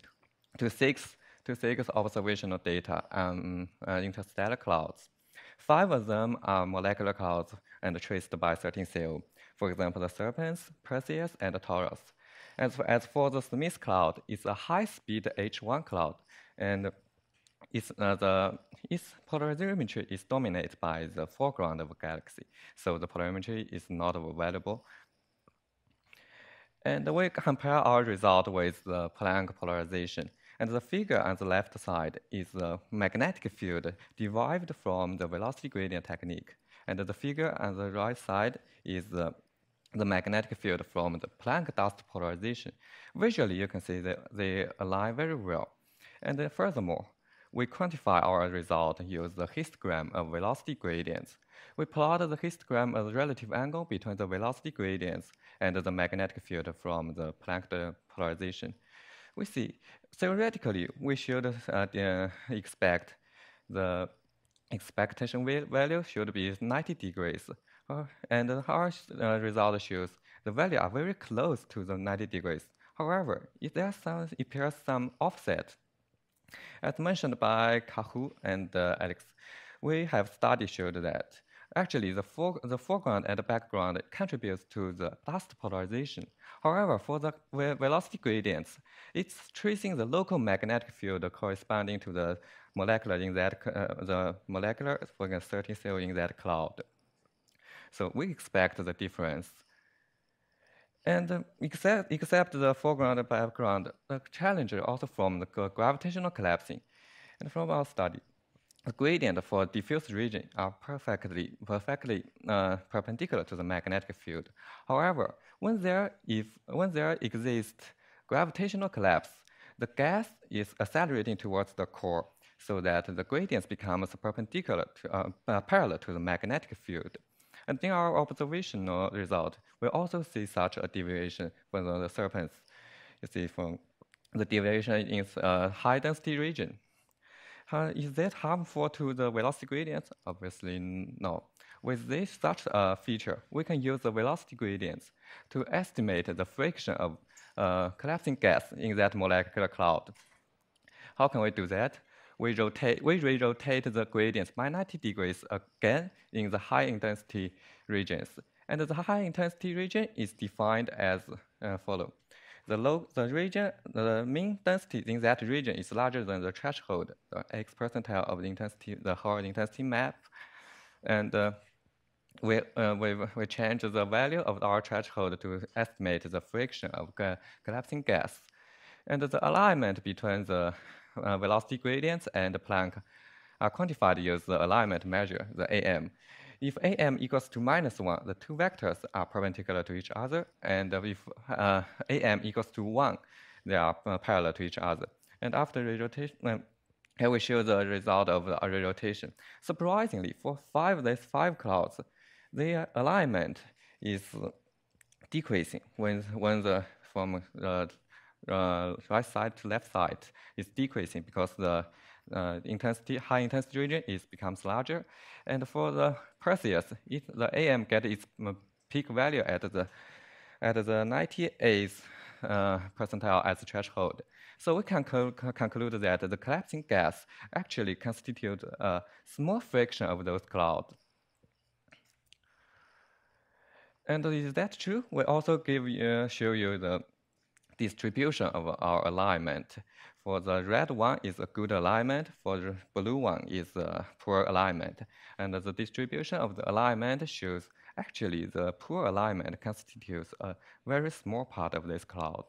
to six observational data on interstellar clouds. 5 of them are molecular clouds and traced by 13 CO. For example, the Serpens, Perseus, and Taurus. As for the Smith cloud, it's a high-speed H1 cloud, and its polarimetry is dominated by the foreground of a galaxy, so the polarimetry is not available. And we compare our result with the Planck polarization. And the figure on the left side is the magnetic field derived from the velocity gradient technique. And the figure on the right side is the magnetic field from the Planck dust polarization. Visually, you can see that they align very well. And furthermore, we quantify our result and use the histogram of velocity gradients. We plot the histogram of the relative angle between the velocity gradients and the magnetic field from the Planck polarization. We see, theoretically, we should expect the expectation value should be 90 degrees. And our result shows the value are very close to the 90 degrees. However, if there appears some offset, as mentioned by Kaho and Alex, we have studies showed that actually the foreground and the background contributes to the dust polarization. However, for the velocity gradients, it's tracing the local magnetic field corresponding to the molecular in that for example, 13 CO in that cloud. So we expect the difference. And except the foreground and background, the challenge also from the gravitational collapsing. And from our study, the gradient for diffuse region are perfectly perpendicular to the magnetic field. However, when there exists gravitational collapse, the gas is accelerating towards the core, so that the gradients becomes perpendicular to, parallel to the magnetic field. And in our observational result, we also see such a deviation for the surface. You see, from the deviation in high density region. Is that harmful to the velocity gradients? Obviously, no. With such a feature, we can use the velocity gradients to estimate the friction of collapsing gas in that molecular cloud. How can we do that? We re-rotate the gradients by 90 degrees again in the high intensity regions. And the high intensity region is defined as follows. The mean density in that region is larger than the threshold, the X percentile of the intensity, the whole intensity map. And we change the value of our threshold to estimate the friction of collapsing gas. And the alignment between the velocity gradients and Planck are quantified using the alignment measure, the AM. If AM equals to -1, the two vectors are perpendicular to each other, and if AM equals to 1, they are parallel to each other. And after re-rotation, here we show the result of the re-rotation. Surprisingly, for these five clouds, their alignment is decreasing when from the right side to left side is decreasing because the high intensity region becomes larger, and for the Perseus, the AM gets its peak value at the 98th percentile as a threshold. So we can conclude that the collapsing gas actually constitutes a small fraction of those clouds. And is that true? We also show you the distribution of our alignment. For the red one is a good alignment, for the blue one is a poor alignment. And the distribution of the alignment shows actually the poor alignment constitutes a very small part of this cloud.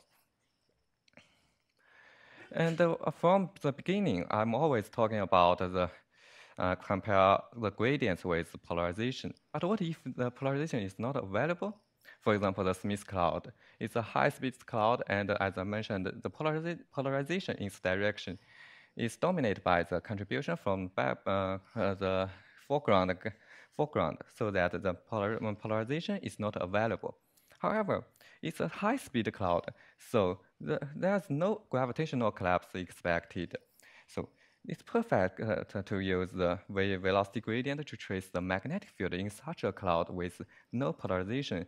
And from the beginning, I'm always talking about the compare the gradients with polarization. But what if the polarization is not available? For example, the Smith cloud is a high-speed cloud, and as I mentioned, the polarization in its direction is dominated by the contribution from the foreground, so that the polarization is not available. However, it's a high-speed cloud, so there's no gravitational collapse expected. So it's perfect to use the velocity gradient to trace the magnetic field in such a cloud with no polarization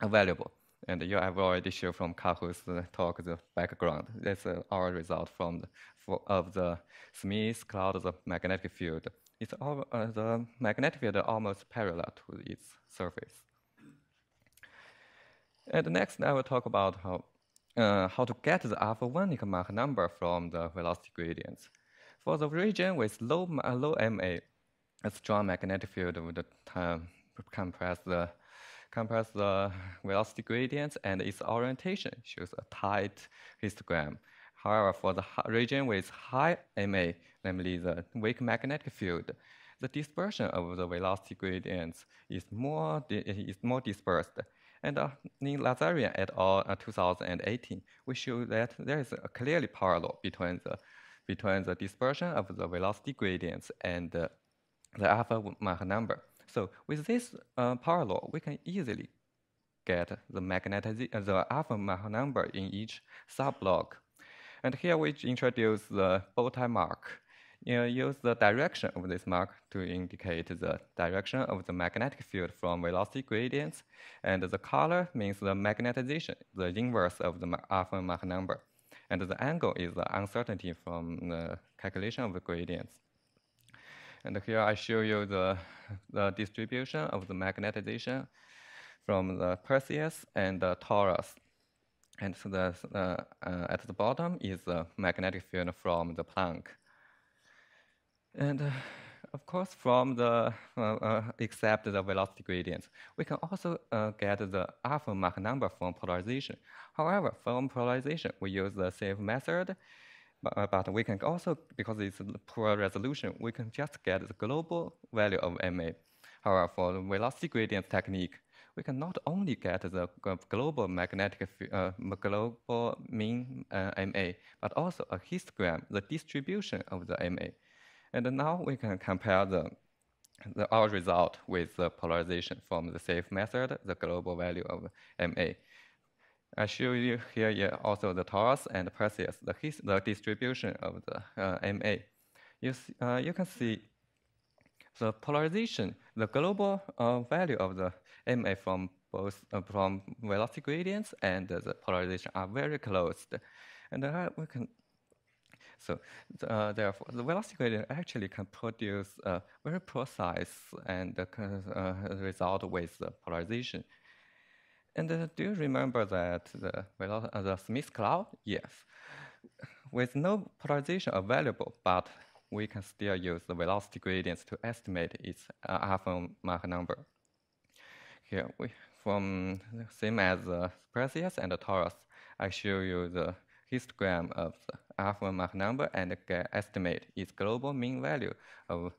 available. And you have already shown from Kahu's talk the background. That's our result from the Smith cloud, the magnetic field. It's the magnetic field are almost parallel to its surface. And next, I will talk about how to get the alpha-1 Mach number from the velocity gradients. For the region with low MA, a strong magnetic field would compress the velocity gradients, and its orientation shows a tight histogram. However, for the region with high MA, namely the weak magnetic field, the dispersion of the velocity gradients is more dispersed. And in Lazarian et al. 2018, we show that there is a clearly parallel between the dispersion of the velocity gradients and the alpha Mach number. So with this parallel, we can easily get the alpha Mach number in each subblock. And here we introduce the bow tie mark. Use the direction of this mark to indicate the direction of the magnetic field from velocity gradients, and the color means the magnetization, the inverse of the alpha Mach number. And the angle is the uncertainty from the calculation of the gradients. And here I show you the distribution of the magnetization from the Perseus and the Taurus. And so at the bottom is the magnetic field from the Planck. And of course, from the except the velocity gradients, we can also get the alpha Mach number from polarization. However, from polarization, we use the safe method but we can also, because it's poor resolution, we can just get the global value of MA. However, for the velocity gradient technique, we can not only get the global magnetic global mean MA, but also a histogram, the distribution of the MA. And now we can compare our result with the polarization from the safe method, the global value of MA. I show you here also the torus and Perseus, the distribution of the MA. You can see the polarization, the global value of the MA from both from velocity gradients and the polarization are very close. And we can therefore, the velocity gradient actually can produce a very precise and result with the polarization. And do you remember that the Smith cloud? Yes. With no polarization available, but we can still use the velocity gradients to estimate its alpha Mach number. Here, from same as the Perseus and the torus, I show you the histogram of the alpha Mach number and estimate its global mean value of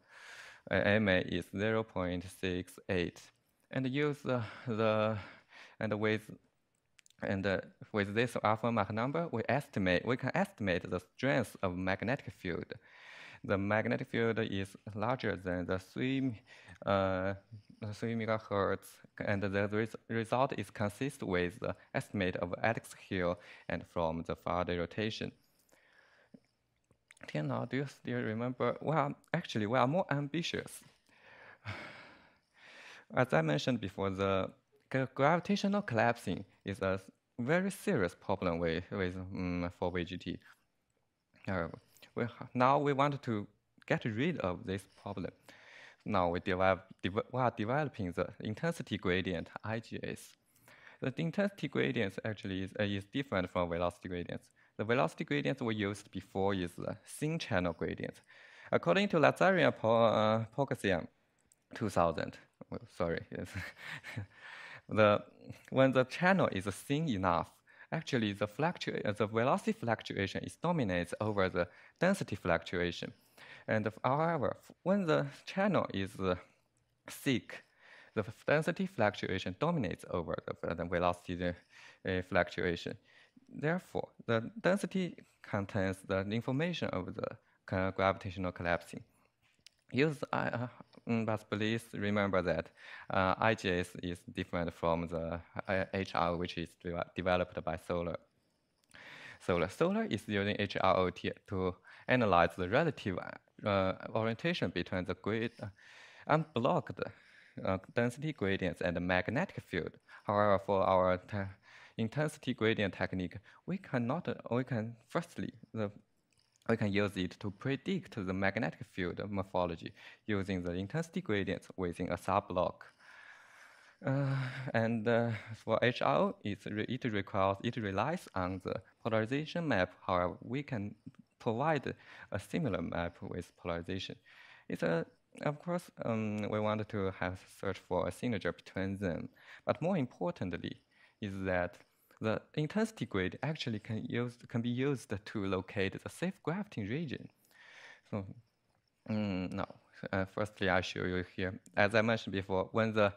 MA is 0.68, and use with this alpha Mach number, we can estimate the strength of magnetic field. The magnetic field is larger than the 3 megahertz, and the result is consistent with the estimate of Alex Hill and from the Faraday rotation. Till now, do you still remember? Well, actually, we are more ambitious. As I mentioned before, the gravitational collapsing is a very serious problem for VGT. Now we want to get rid of this problem. Now we are developing the intensity gradient IGS. The intensity gradients actually is different from velocity gradients. The velocity gradients we used before is the thin channel gradient. According to Lazarian Pogosian 2000, when the channel is thin enough, actually the velocity fluctuation dominates over the density fluctuation. And however, when the channel is thick, the density fluctuation dominates over the velocity fluctuation. Therefore, the density contains the information of the gravitational collapsing. But please remember that IGS is different from the HR, which is developed by Solar. Solar is using HROT to analyze the relative orientation between the unblocked density gradients and the magnetic field. However, for our intensity gradient technique, we can use it to predict the magnetic field morphology using the intensity gradients within a subblock. For HRO, it relies on the polarization map. However, we can provide a similar map with polarization. Of course, we wanted to have search for a synergy between them. But more importantly, is that the intensity gradient actually can be used to locate the safe graphing region. So now, firstly, I show you here. As I mentioned before, when the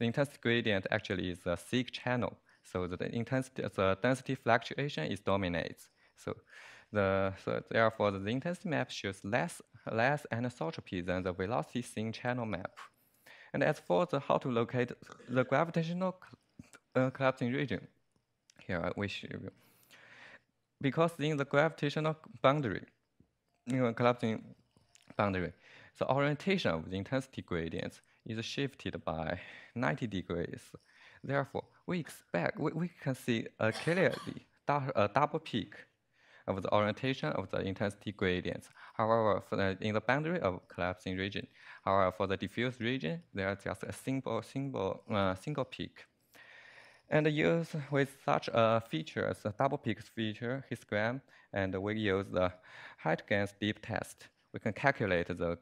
intensity gradient actually is a thick channel, so the density fluctuation dominates. So therefore, the intensity map shows less anisotropy than the velocity thin channel map. And as for how to locate the gravitational collapsing region, here we show you. Because in the gravitational boundary, collapsing boundary, the orientation of the intensity gradients is shifted by 90 degrees. Therefore, we can see clearly a double peak of the orientation of the intensity gradients. However, in the boundary of collapsing region, however, for the diffuse region, there is just a single peak. And use with such a feature as a double peak feature histogram, and we use the height gain steep test. we can calculate the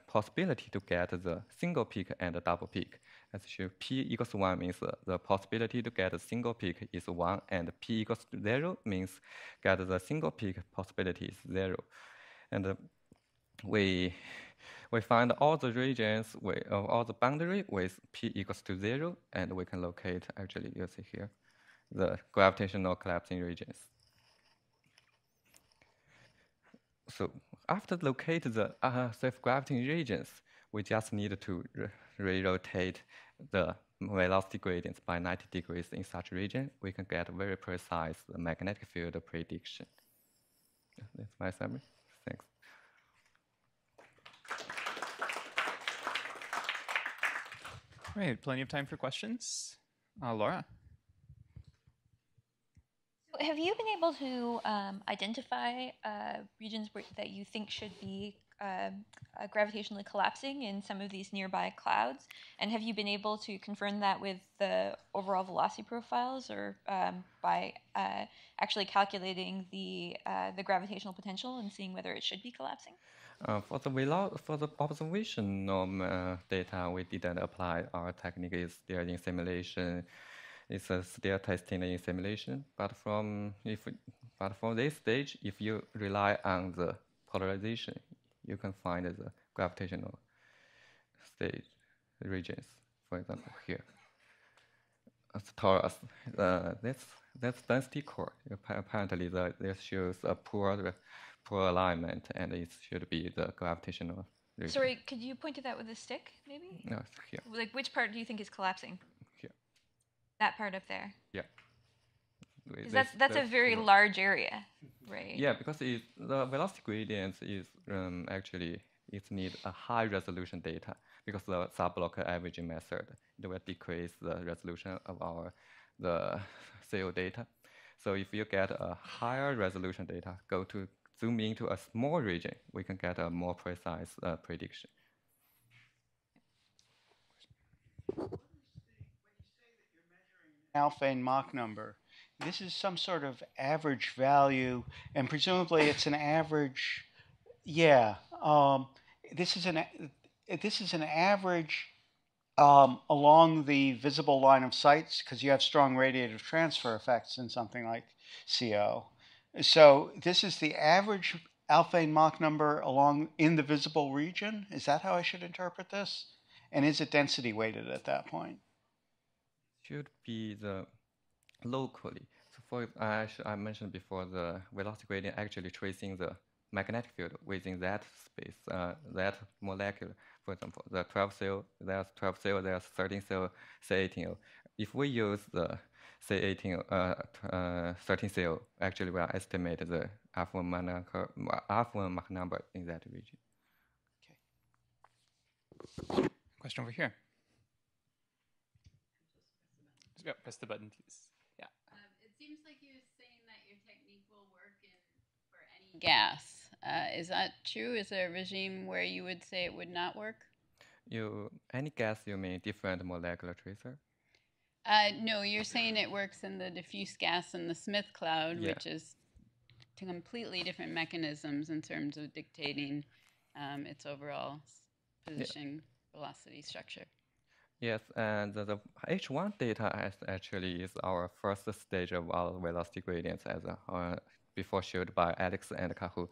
possibility to get the single peak and a double peak. As shown, p equals 1 means the possibility to get a single peak is 1, and p equals 0 means get the single peak possibility is 0. And we find all the regions with all the boundary with p equals to 0, and we can locate, actually, you see here, the gravitational collapsing regions. So after locate the safe gravitating regions, we just need to re-rotate the velocity gradients by 90 degrees in such region. We can get very precise magnetic field prediction. That's my summary. Thanks. Great, plenty of time for questions. Laura? Have you been able to identify regions that you think should be gravitationally collapsing in some of these nearby clouds? And have you been able to confirm that with the overall velocity profiles, or by actually calculating the gravitational potential and seeing whether it should be collapsing? For the observational data, we didn't apply our technique. Is still in simulation. It's still testing in simulation. But from this stage, if you rely on the polarization, you can find the gravitational stage regions. For example, here. As torus, that's density core. Apparently, this shows a poor alignment, and it should be the gravitational region. Sorry, could you point to that with a stick, maybe? No, it's here. Like, which part do you think is collapsing? Here. That part up there? Yeah. That's a very large area, right? Yeah, because the velocity gradient is actually it needs a high resolution data, because the subblock averaging method, it will decrease the resolution of the CO data. So if you get a higher resolution data, go to zoom into a small region, we can get a more precise prediction. Alpha and Mach number, this is some sort of average value, and presumably it's an average. Yeah, this is an average along the visible line of sight, because you have strong radiative transfer effects in something like CO. So this is the average alpha and Mach number in the visible region. Is that how I should interpret this? And is it density weighted at that point? Should be the locally. So for I mentioned before, the velocity gradient actually tracing the magnetic field within that space, that molecule. For example, the 12 cell, there's 12 cell, there's 13 cell, C18. If we use the C18, 13 cell, actually we are estimating the alpha Mach number in that region. Okay. Question over here. Just press the button, please. Yeah. It seems like you're saying that your technique will work for any gas. Is that true? Is there a regime where you would say it would not work? Any gas, you mean different molecular tracer? No, you're saying it works in the diffuse gas in the Smith cloud, which is completely different mechanisms in terms of dictating its overall position, velocity, structure. Yes, and the H1 data actually is our first stage of our velocity gradients, as before showed by Alex and Kahu.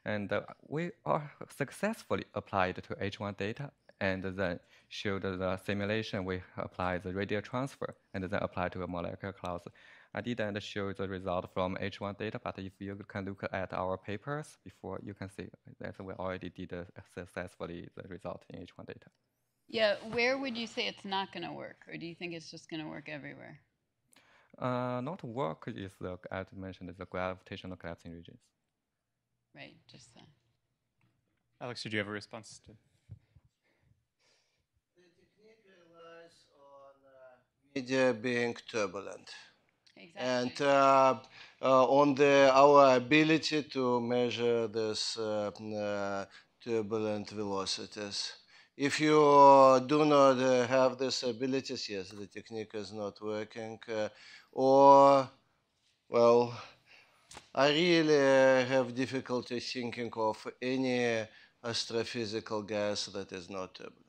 And we are successfully applied to H1 data, and then showed the simulation. We applied the radial transfer, and then applied to a molecular clouds. I didn't show the result from H1 data, but if you can look at our papers before, you can see that we already did successfully the result in H1 data. Yeah, where would you say it's not going to work, or do you think it's just going to work everywhere? Not work is as mentioned, the gravitational collapsing regions. Right, just that. Alex, did you have a response to? The technique relies on media being turbulent. Exactly. And on our ability to measure this turbulent velocities. If you do not have these abilities, yes, the technique is not working. Or, well, I really have difficulty thinking of any astrophysical gas that is not turbulent.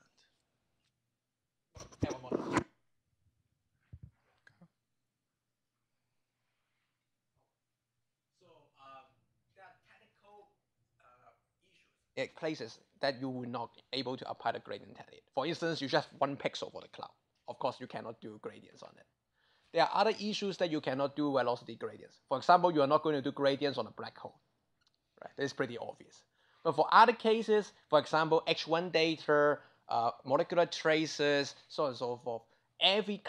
Places that you will not able to apply the gradient technique. For instance, you just 1 pixel for the cloud. Of course, you cannot do gradients on it. There are other issues that you cannot do velocity gradients. For example, you are not going to do gradients on a black hole. Right? This is pretty obvious. But for other cases, for example, H1 data, molecular traces, so on and so forth, every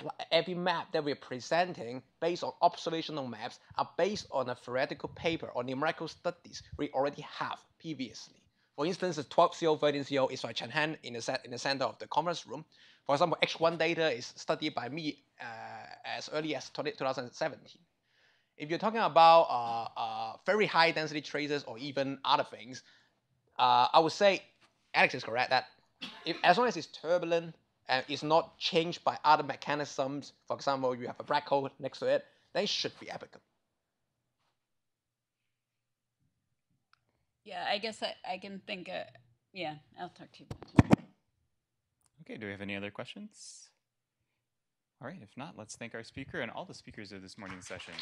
map that we're presenting based on observational maps are based on a theoretical paper or numerical studies we already have previously. For instance, the 12.0.13.0 is by Chen Han in the center of the conference room. For example, H1 data is studied by me as early as 2017. If you're talking about very high density traces or even other things, I would say Alex is correct that as long as it's turbulent and it's not changed by other mechanisms, for example, you have a black hole next to it, then it should be applicable. Yeah, I guess I can think, yeah, I'll talk to you about it. Okay, do we have any other questions? All right, if not, let's thank our speaker and all the speakers of this morning's session.